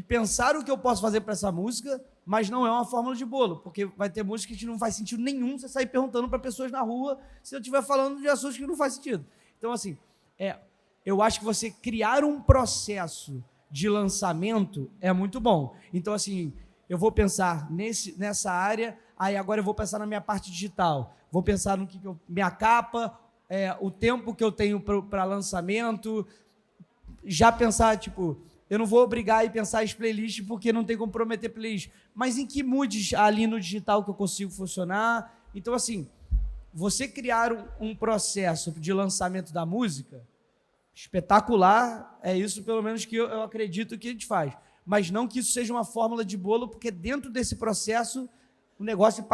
D: pensar o que eu posso fazer para essa música, mas não é uma fórmula de bolo, porque vai ter música que não faz sentido nenhum você sair perguntando para pessoas na rua se eu estiver falando de assuntos que não faz sentido. Então, assim, eu acho que você criar um processo de lançamento é muito bom. Então, assim, eu vou pensar nessa área, aí agora eu vou pensar na minha parte digital, vou pensar no minha capa, o tempo que eu tenho para lançamento, já pensar, eu não vou obrigar a pensar em playlist porque não tem como prometer playlist, mas em que moods ali no digital que eu consigo funcionar. Então, assim, você criar um processo de lançamento da música, espetacular, é isso pelo menos que eu acredito que a gente faz. Mas não que isso seja uma fórmula de bolo, porque dentro desse processo o negócio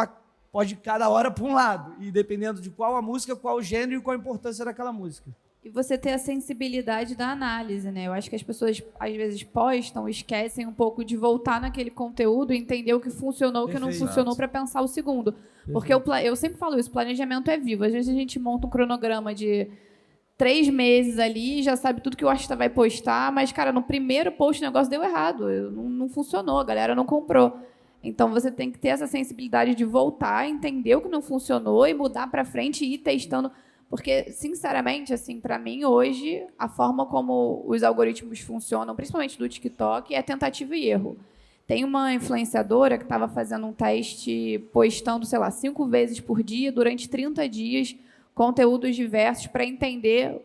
D: pode ir cada hora para um lado, e dependendo de qual a música, qual o gênero e qual a importância daquela música.
E: e você ter a sensibilidade da análise, né? Eu acho que as pessoas, às vezes, postam, esquecem um pouco de voltar naquele conteúdo e entender o que funcionou, o que não
D: Perfeito.
E: funcionou, para pensar o segundo. Porque eu sempre falo isso, o planejamento é vivo. Às vezes a gente monta um cronograma de 3 meses ali, já sabe tudo que o artista vai postar, mas, cara, no primeiro post o negócio deu errado, não funcionou, a galera não comprou. Então, você tem que ter essa sensibilidade de voltar, entender o que não funcionou e mudar para frente e ir testando. Porque, sinceramente, assim, para mim, hoje, a forma como os algoritmos funcionam, principalmente do TikTok, é tentativa e erro. Tem uma influenciadora que estava fazendo um teste, postando, sei lá, 5 vezes por dia, durante 30 dias, conteúdos diversos para entender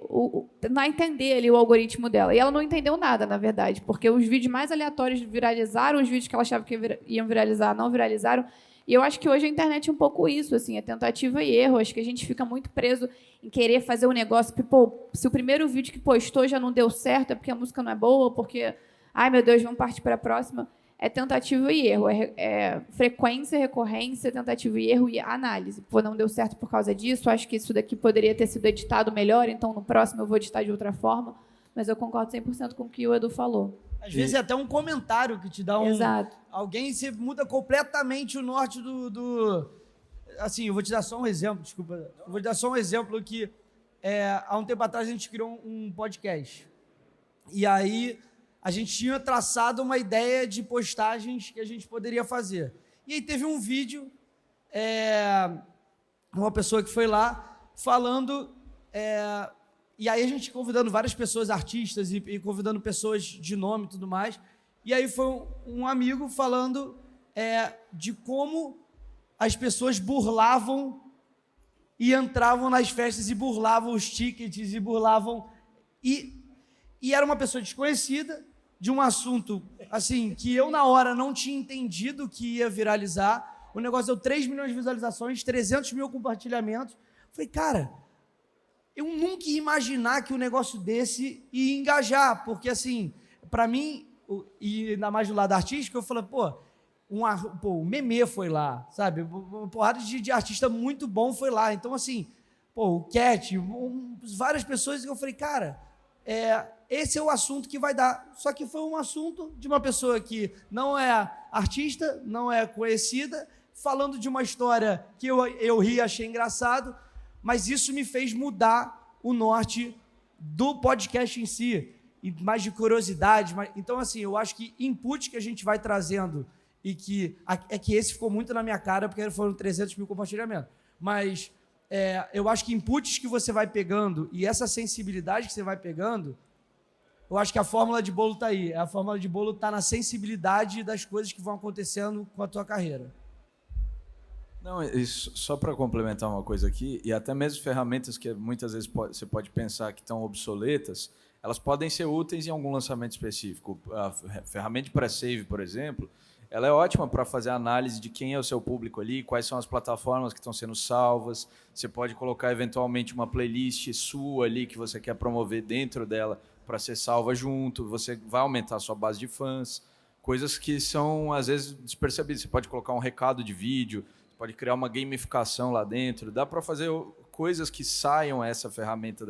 E: ali o algoritmo dela. E ela não entendeu nada, na verdade, porque os vídeos mais aleatórios viralizaram, os vídeos que ela achava que iam viralizar não viralizaram. E eu acho que hoje a internet é um pouco isso, assim, é tentativa e erro. Acho que a gente fica muito preso em querer fazer um negócio que, pô, se o primeiro vídeo que postou já não deu certo, é porque a música não é boa, porque, ai, meu Deus, vamos partir para a próxima. É tentativa e erro, é frequência, recorrência, tentativa e erro e análise. Pô, não deu certo por causa disso, acho que isso daqui poderia ter sido editado melhor, então no próximo eu vou editar de outra forma, mas eu concordo 100% com o que o Edu falou.
D: Às vezes é até um comentário que te dá um...
E: Exato.
D: Alguém, você muda completamente o norte do... Assim, eu vou te dar só um exemplo, desculpa. Eu vou te dar só um exemplo que há um tempo atrás a gente criou um podcast. E aí a gente tinha traçado uma ideia de postagens que a gente poderia fazer. E aí teve um vídeo, uma pessoa que foi lá falando, e aí a gente convidando várias pessoas, artistas, e convidando pessoas de nome e tudo mais, e aí foi um amigo falando de como as pessoas burlavam e entravam nas festas e burlavam os tickets, e burlavam... E era uma pessoa desconhecida, de um assunto, assim, que eu na hora não tinha entendido que ia viralizar. O negócio deu 3 milhões de visualizações, 300 mil compartilhamentos. Falei, cara, eu nunca ia imaginar que um negócio desse ia engajar, porque, assim, para mim, e ainda mais do lado artístico, eu falei, pô, o Memê foi lá, sabe? Uma porrada de artista muito bom foi lá. Então, assim, pô, o Cat, várias pessoas que eu falei, cara... esse é o assunto que vai dar. Só que foi um assunto de uma pessoa que não é artista, não é conhecida, falando de uma história que eu ri, achei engraçado, mas isso me fez mudar o norte do podcast em si, e mais de curiosidade. Então, assim, eu acho que input que a gente vai trazendo, e que esse ficou muito na minha cara, porque foram 300 mil compartilhamentos, mas... eu acho que inputs que você vai pegando e essa sensibilidade que você vai pegando, eu acho que a fórmula de bolo está aí. A fórmula de bolo está na sensibilidade das coisas que vão acontecendo com a tua carreira.
C: Não, isso, só para complementar uma coisa aqui, e até mesmo ferramentas que muitas vezes você pode pensar que estão obsoletas, elas podem ser úteis em algum lançamento específico. A ferramenta de pré-save, por exemplo, ela é ótima para fazer análise de quem é o seu público ali, quais são as plataformas que estão sendo salvas. Você pode colocar, eventualmente, uma playlist sua ali que você quer promover dentro dela para ser salva junto. Você vai aumentar a sua base de fãs. Coisas que são, às vezes, despercebidas. Você pode colocar um recado de vídeo, você pode criar uma gamificação lá dentro. Dá para fazer coisas que saiam essa ferramenta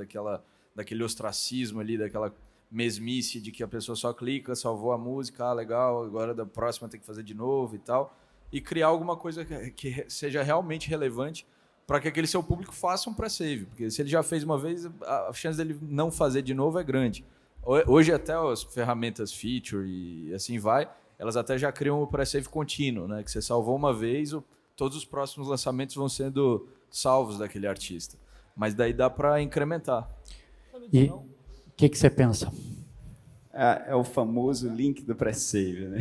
C: daquele ostracismo ali, daquela... mesmice de que a pessoa só clica, salvou a música, legal, agora da próxima tem que fazer de novo e tal, e criar alguma coisa que seja realmente relevante para que aquele seu público faça um pré-save, porque se ele já fez uma vez, a chance dele não fazer de novo é grande. Hoje até as ferramentas feature e assim vai, elas até já criam o pré-save contínuo, né? Que você salvou uma vez, todos os próximos lançamentos vão sendo salvos daquele artista. Mas daí dá para incrementar.
B: E o que você pensa?
F: É o famoso link do pré-save, né?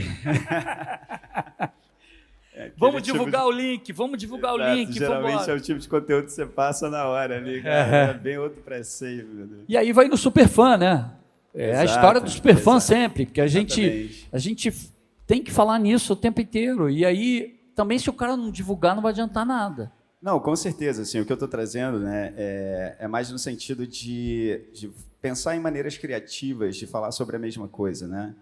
B: Vamos divulgar o link, vamos divulgar o link.
F: Geralmente é o tipo de conteúdo que você passa na hora ali, cara. É bem outro pré-save. Meu Deus.
B: E aí vai no superfã, né? É a história do superfã sempre, porque a gente tem que falar nisso o tempo inteiro. E aí, também, se o cara não divulgar, não vai adiantar nada.
F: Não, com certeza. Assim, o que eu estou trazendo, né, é mais no sentido de pensar em maneiras criativas de falar sobre a mesma coisa, né?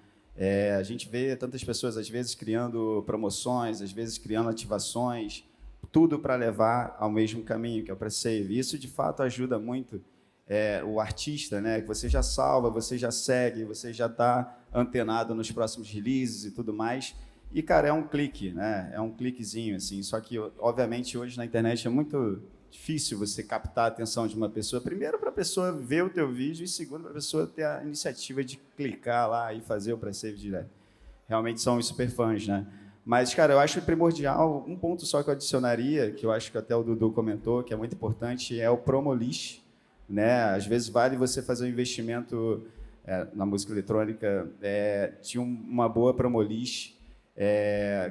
F: A gente vê tantas pessoas, às vezes, criando promoções, às vezes criando ativações, tudo para levar ao mesmo caminho, que é o pré-save. Isso, de fato, ajuda muito o artista, né? Que você já salva, você já segue, você já está antenado nos próximos releases e tudo mais. E, cara, é um clique, né? É um cliquezinho, assim. Só que, obviamente, hoje na internet é muito difícil você captar a atenção de uma pessoa. Primeiro, para a pessoa ver o teu vídeo, e segundo, para a pessoa ter a iniciativa de clicar lá e fazer o pré-save direto. Realmente são os superfãs, né? Mas, cara, eu acho primordial, um ponto só que eu adicionaria, que eu acho que até o Dudu comentou, que é muito importante, é o promo list, né? Às vezes vale você fazer um investimento na música eletrônica de uma boa promo list,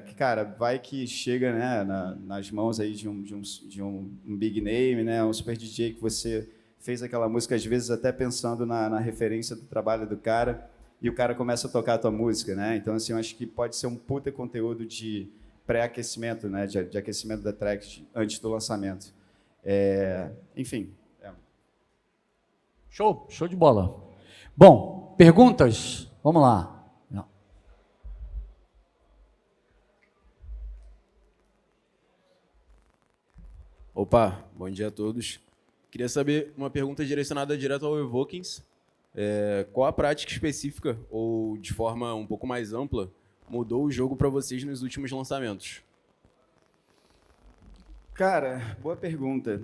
F: que, cara, vai que chega, né, nas mãos aí de um big name, né, um super DJ que você fez aquela música, às vezes até pensando na referência do trabalho do cara, e o cara começa a tocar a tua música, né? Então, assim, eu acho que pode ser um puta conteúdo de pré-aquecimento, né, de aquecimento da track antes do lançamento. Enfim.
B: Show de bola. Bom, perguntas? Vamos lá.
G: Opa, bom dia a todos. Queria saber uma pergunta direcionada direto ao Evokings. Qual a prática específica, ou de forma um pouco mais ampla, mudou o jogo para vocês nos últimos lançamentos?
F: Cara, boa pergunta.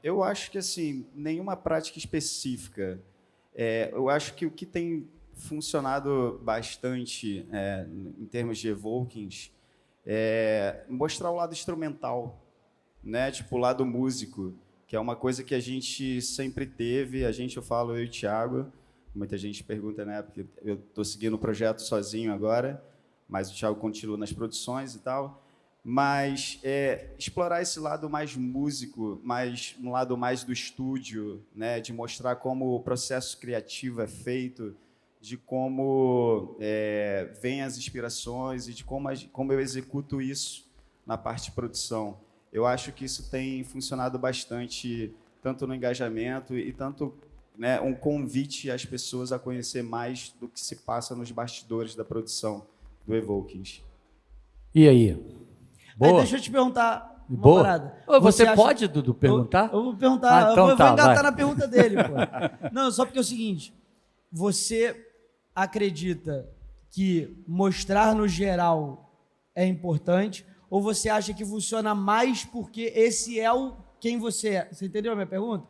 F: Eu acho que, assim, nenhuma prática específica. Eu acho que o que tem funcionado bastante em termos de Evokings é mostrar o lado instrumental, né? Tipo, o lado músico, que é uma coisa que a gente sempre teve. Eu falo, eu e o Thiago, muita gente pergunta, né? Porque eu estou seguindo o projeto sozinho agora, mas o Thiago continua nas produções e tal. Mas explorar esse lado mais músico, um lado mais do estúdio, né? De mostrar como o processo criativo é feito, de como vêm as inspirações e de como eu executo isso na parte de produção. Eu acho que isso tem funcionado bastante, tanto no engajamento e tanto, né, um convite às pessoas a conhecer mais do que se passa nos bastidores da produção do Evokings.
B: E aí? Boa.
D: Deixa eu te perguntar uma
B: Boa.
D: parada.
B: Você pode, Dudu, perguntar?
D: Eu vou perguntar,
B: então
D: eu vou engatar
B: vai.
D: na pergunta dele, pô. Não, só porque é o seguinte, você acredita que mostrar no geral é importante, ou você acha que funciona mais porque esse é quem você é? Você entendeu a minha pergunta?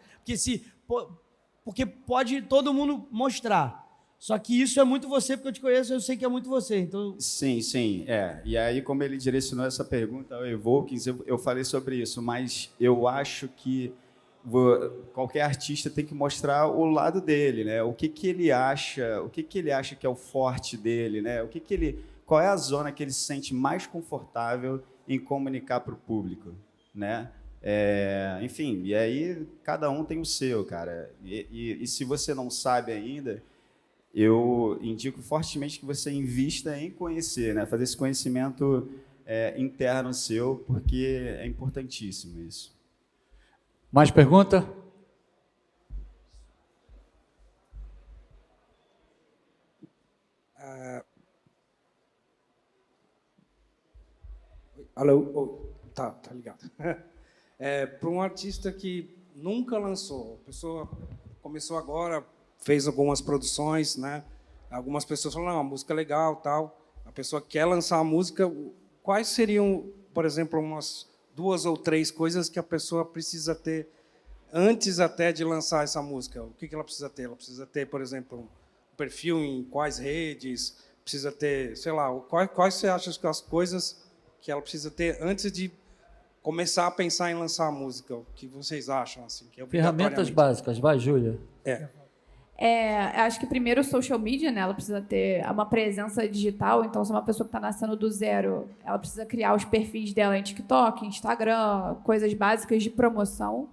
D: Porque pode todo mundo mostrar. Só que isso é muito você, porque eu te conheço, eu sei que é muito você. Então...
F: Sim. E aí, como ele direcionou essa pergunta ao Evokings, eu falei sobre isso, mas eu acho que qualquer artista tem que mostrar o lado dele, né? O que ele acha, que é o forte dele, né? Qual é a zona que ele se sente mais confortável em comunicar para o público, né? Enfim, e aí cada um tem o seu, cara. E se você não sabe ainda, eu indico fortemente que você invista em conhecer, né? Fazer esse conhecimento interno seu, porque é importantíssimo isso.
B: Mais pergunta?
H: Alô? Tá ligado. Para um artista que nunca lançou, a pessoa começou agora, fez algumas produções, né? Algumas pessoas falam, não, a música é legal, tal. A pessoa quer lançar a música. Quais seriam, por exemplo, umas 2 ou 3 coisas que a pessoa precisa ter antes até de lançar essa música? O que ela precisa ter? Ela precisa ter, por exemplo, um perfil em quais redes? Precisa ter, sei lá, quais você acha que as coisas que ela precisa ter antes de começar a pensar em lançar a música? O que vocês acham? Assim, que é
B: Ferramentas básicas. Vai, Júlia.
E: Acho que primeiro o social media, né? Ela precisa ter uma presença digital. Então, se uma pessoa que está nascendo do zero, ela precisa criar os perfis dela em TikTok, Instagram, coisas básicas de promoção.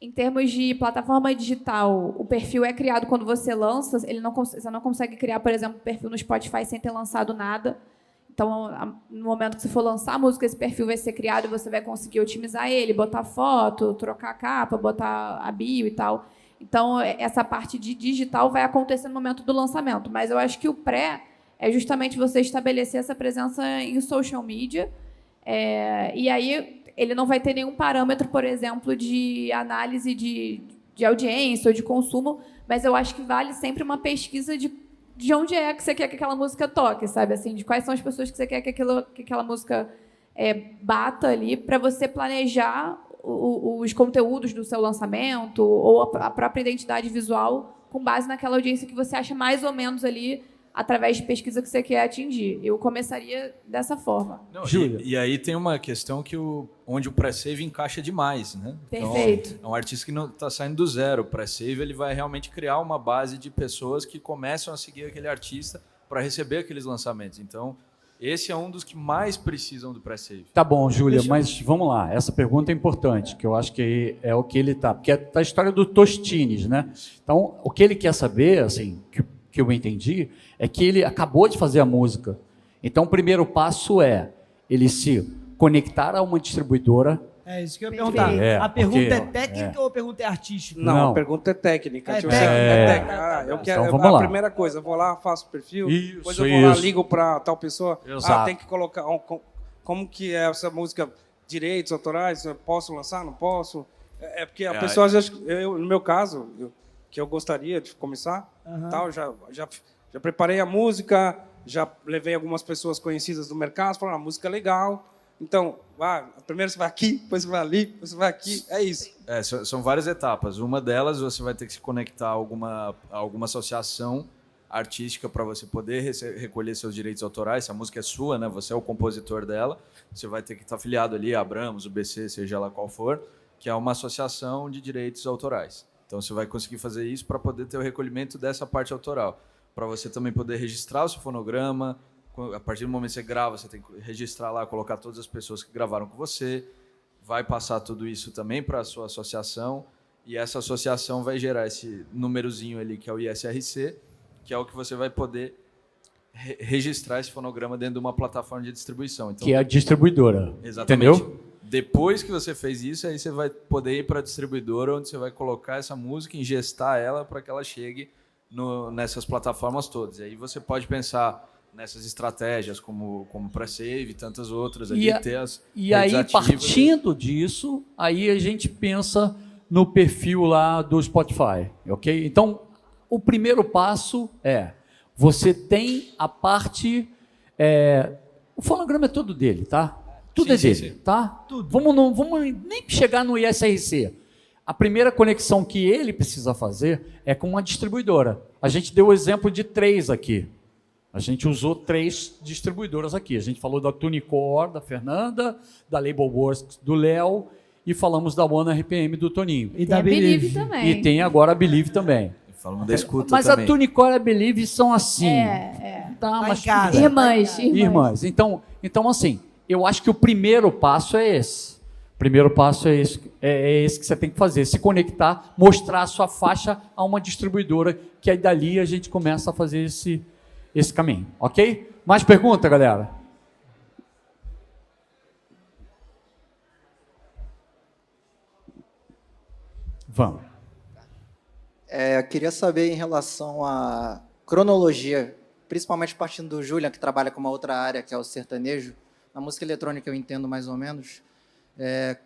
E: Em termos de plataforma digital, o perfil é criado quando você lança. Você não consegue criar, por exemplo, um perfil no Spotify sem ter lançado nada. Então, no momento que você for lançar a música, esse perfil vai ser criado e você vai conseguir otimizar ele, botar foto, trocar a capa, botar a bio e tal. Então, essa parte de digital vai acontecer no momento do lançamento. Mas eu acho que o pré é justamente você estabelecer essa presença em social media. E aí, ele não vai ter nenhum parâmetro, por exemplo, de análise de de audiência ou de consumo, mas eu acho que vale sempre uma pesquisa de onde é que você quer que aquela música toque, sabe? Assim, de quais são as pessoas que você quer que aquela música bata ali, para você planejar os conteúdos do seu lançamento ou a própria identidade visual com base naquela audiência que você acha mais ou menos ali através de pesquisa que você quer atingir. Eu começaria dessa forma.
C: Não, e aí tem uma questão que onde o pré-save encaixa demais, né?
E: Perfeito.
C: Então, é um artista que não está saindo do zero. O pré-save ele vai realmente criar uma base de pessoas que começam a seguir aquele artista para receber aqueles lançamentos. Então, esse é um dos que mais precisam do pré-save.
B: Tá bom, Júlia, mas vamos lá. Essa pergunta é importante, que eu acho que é o que ele está... Porque é a história do Tostines, né? Então, o que ele quer saber, assim, que eu entendi, é que ele acabou de fazer a música. Então, o primeiro passo é ele se conectar a uma distribuidora.
D: É isso que eu ia perguntar. A pergunta é técnica ou a pergunta é artística?
H: Não, a pergunta é técnica.
D: É
H: tipo,
D: técnica.
H: Eu quero,
B: então, vamos lá.
H: Primeira coisa, eu vou lá, faço o perfil,
B: Isso,
H: depois eu vou lá, ligo para tal pessoa.
B: Exato.
H: Tem que colocar... Como que é essa música, direitos autorais, eu posso lançar, não posso? É porque a pessoa, no meu caso, que eu gostaria de começar, tal, já preparei a música, já levei algumas pessoas conhecidas do mercado, falaram, a música é legal. Então, primeiro você vai aqui, depois você vai ali, depois você vai aqui, é isso.
C: São várias etapas. Uma delas, você vai ter que se conectar a alguma associação artística para você poder recolher seus direitos autorais. Se a música é sua, né, você é o compositor dela, você vai ter que estar afiliado ali a Abramos, o BC, seja lá qual for, que é uma associação de direitos autorais. Então, você vai conseguir fazer isso para poder ter o recolhimento dessa parte autoral. Para você também poder registrar o seu fonograma. A partir do momento que você grava, você tem que registrar lá, colocar todas as pessoas que gravaram com você. Vai passar tudo isso também para a sua associação. E essa associação vai gerar esse númerozinho ali, que é o ISRC, que é o que você vai poder registrar esse fonograma dentro de uma plataforma de distribuição. Então,
B: que é a distribuidora.
C: Exatamente.
B: Entendeu?
C: Depois que você fez isso, aí você vai poder ir para a distribuidora, onde você vai colocar essa música, ingestar ela para que ela chegue nessas plataformas todas. E aí você pode pensar nessas estratégias como pré-save e tantas outras. Ali,
B: e aí, partindo disso, aí a gente pensa no perfil lá do Spotify, ok? Então, o primeiro passo é, você tem a parte... o fonograma é todo dele, tá? Tudo
C: sim,
B: dele,
C: sim.
B: tá? Tudo. Vamos nem chegar no ISRC. A primeira conexão que ele precisa fazer é com uma distribuidora. A gente deu o exemplo de 3 aqui. A gente usou 3 distribuidoras aqui. A gente falou da Tunicor, da Fernanda, da Label Works, do Léo, e falamos da One RPM, do Toninho.
E: E da Believe também.
B: E tem agora a Believe também.
C: Falamos da escuta
B: mas
C: também.
B: A Tunicor e a Believe são assim. Tá, mas
D: casa.
E: Irmãs.
B: Então, assim, eu acho que o primeiro passo é esse. O primeiro passo é esse que você tem que fazer. Se conectar, mostrar a sua faixa a uma distribuidora, que aí dali a gente começa a fazer esse caminho, ok? Mais pergunta, galera? Vamos.
I: Eu queria saber em relação à cronologia, principalmente partindo do Julian, que trabalha com uma outra área, que é o sertanejo. Na música eletrônica eu entendo mais ou menos.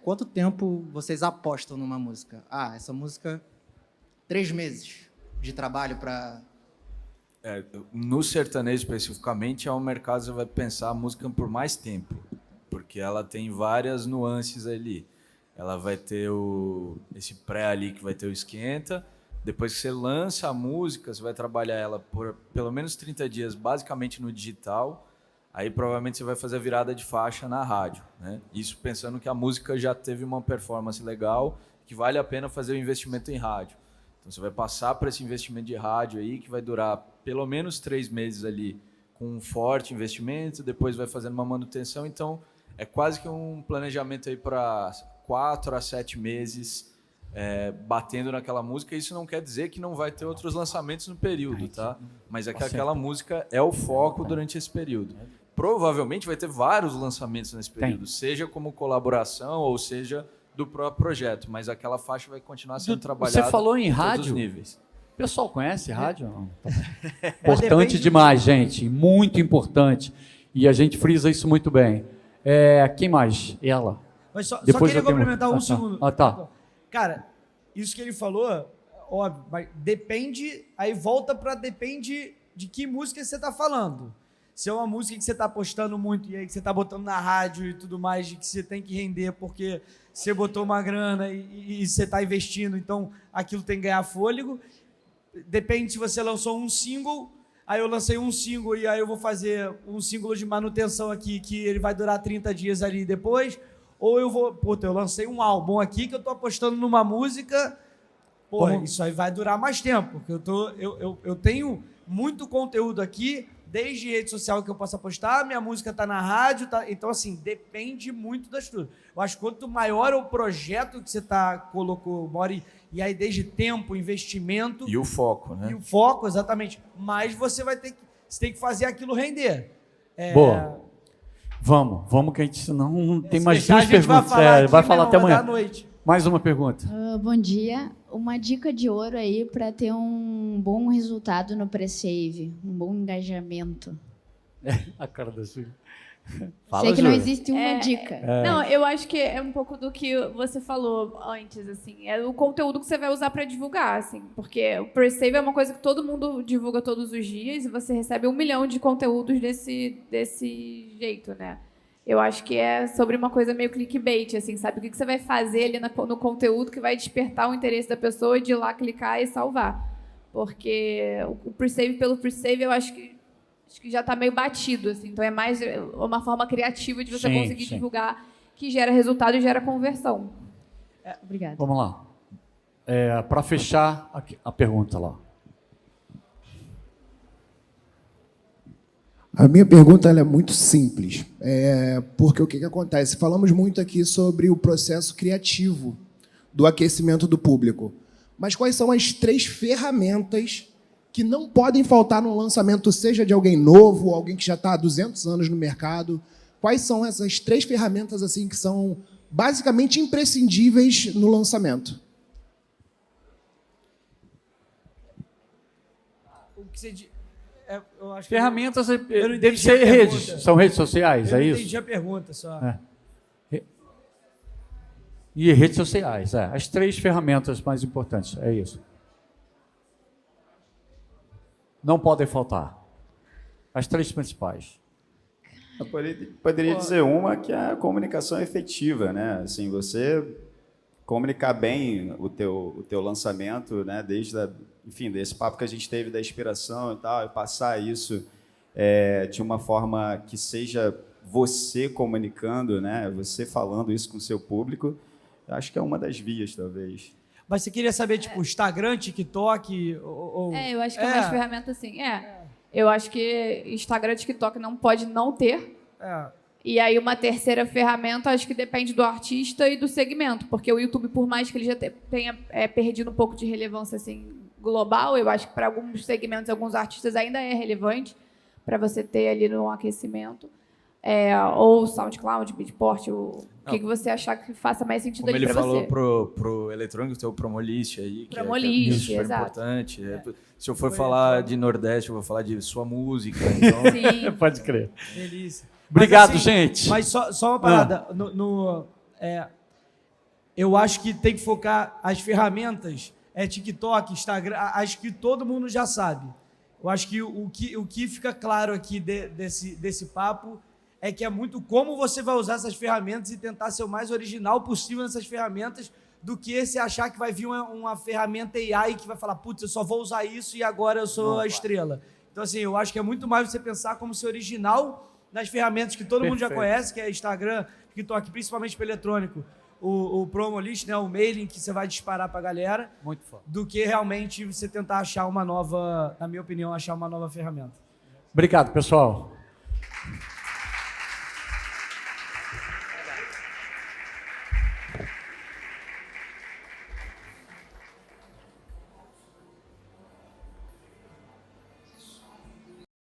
I: Quanto tempo vocês apostam numa música? Essa música, 3 meses de trabalho para...
C: No sertanejo, especificamente, é um mercado que você vai pensar a música por mais tempo, porque ela tem várias nuances ali. Ela vai ter esse pré ali, que vai ter o esquenta. Depois que você lança a música, você vai trabalhar ela por pelo menos 30 dias, basicamente no digital. Aí provavelmente você vai fazer a virada de faixa na rádio, né? Isso pensando que a música já teve uma performance legal, que vale a pena fazer o investimento em rádio. Então você vai passar por esse investimento de rádio aí, que vai durar pelo menos 3 meses ali, com um forte investimento, depois vai fazendo uma manutenção. Então é quase que um planejamento aí para 4 a 7 meses batendo naquela música. Isso não quer dizer que não vai ter outros lançamentos no período, tá? Mas é que aquela música é o foco durante esse período. Provavelmente vai ter vários lançamentos nesse período, seja como colaboração ou seja do próprio projeto, mas aquela faixa vai continuar sendo trabalhada.
B: Você falou em
C: todos
B: rádio?
C: os níveis.
B: O pessoal conhece rádio? Não? Importante demais, gente. Muito importante. E a gente frisa isso muito bem. Quem mais? Ela.
D: Mas só
B: Depois
D: queria
B: eu tenho...
D: complementar um segundo.
B: Tá.
D: Cara, isso que ele falou, óbvio, mas depende, aí volta para depende de que música você está falando. Se é uma música que você está postando muito e aí que você está botando na rádio e tudo mais, de que você tem que render porque você botou uma grana e você está investindo, então aquilo tem que ganhar fôlego. Depende se você lançou um single, aí eu lancei um single e aí eu vou fazer um single de manutenção aqui que ele vai durar 30 dias ali depois, ou eu vou, eu lancei um álbum aqui que eu estou apostando numa música, isso aí vai durar mais tempo, porque eu tenho muito conteúdo aqui, desde rede social que eu possa postar, minha música está na rádio, então assim, depende muito das tudo. Eu acho que quanto maior o projeto que você colocou, Mori, e aí desde tempo, investimento...
C: E o foco, né?
D: E o foco, exatamente. Mas você tem que fazer aquilo render.
B: Boa. Vamos que a gente não tem mais
D: deixar,
B: duas perguntas. Vai falar até amanhã.
D: Noite.
B: Mais uma pergunta.
J: Bom dia. Uma dica de ouro aí para ter um bom resultado no pre-save, um bom engajamento.
B: A cara da Júlia.
J: Sei que não existe uma dica.
E: Não, eu acho que é um pouco do que você falou antes, assim, é o conteúdo que você vai usar para divulgar, assim, porque o pre-save é uma coisa que todo mundo divulga todos os dias e você recebe 1 milhão de conteúdos desse jeito, né? Eu acho que é sobre uma coisa meio clickbait, assim, sabe? O que você vai fazer ali no conteúdo que vai despertar o interesse da pessoa de ir lá clicar e salvar. Porque o pre-save pelo pre-save, eu acho que já está meio batido, assim. Então é mais uma forma criativa de você conseguir divulgar, que gera resultado e gera conversão.
J: Obrigada.
B: Vamos lá. Para fechar a pergunta lá.
K: A minha pergunta ela é muito simples, porque o que acontece? Falamos muito aqui sobre o processo criativo do aquecimento do público, mas quais são as 3 ferramentas que não podem faltar no lançamento, seja de alguém novo, ou alguém que já está há 200 anos no mercado? Quais são essas 3 ferramentas assim que são basicamente imprescindíveis no lançamento?
D: O que você... eu acho que
B: ferramentas
D: devem
B: deve ser redes. São redes sociais,
D: eu
B: é
D: não
B: isso?
D: entendi a pergunta só.
B: E redes sociais, as 3 ferramentas mais importantes, é isso. Não podem faltar. As 3 principais.
F: Eu poderia dizer uma que é a comunicação efetiva, né? Assim, você comunicar bem o teu lançamento, né? Enfim, desse papo que a gente teve da inspiração e tal, e passar isso de uma forma que seja você comunicando, né? Você falando isso com o seu público, eu acho que é uma das vias, talvez.
D: Mas você queria saber, tipo, Instagram, TikTok?
E: Eu acho que é mais ferramenta assim. Eu acho que Instagram e TikTok não pode não ter. E aí uma terceira ferramenta, acho que depende do artista e do segmento, porque o YouTube, por mais que ele já tenha perdido um pouco de relevância assim, global, eu acho que para alguns segmentos, alguns artistas ainda é relevante para você ter ali no aquecimento. Ou SoundCloud, Beatport, o que você achar que faça mais sentido ali para você.
C: Como ele falou pro eletrônico, tem o Promolist aí, que é super importante. Se eu for falar de Nordeste, eu vou falar de sua música. Então...
E: Sim.
B: Pode crer.
D: Delícia.
B: Obrigado,
D: mas, assim,
B: gente.
D: Mas só uma parada. Eu acho que tem que focar as ferramentas, TikTok, Instagram, acho que todo mundo já sabe. Eu acho que o que fica claro aqui desse papo é que é muito como você vai usar essas ferramentas e tentar ser o mais original possível nessas ferramentas do que você achar que vai vir uma ferramenta AI que vai falar, putz, eu só vou usar isso e agora eu sou a estrela. Então, assim, eu acho que é muito mais você pensar como ser original nas ferramentas que todo mundo já conhece, que é Instagram, TikTok, principalmente para eletrônico, o Promolist, né, o mailing que você vai disparar para a galera,
B: muito foda,
D: do que realmente você tentar achar uma nova, na minha opinião, achar uma nova ferramenta.
B: Obrigado, pessoal.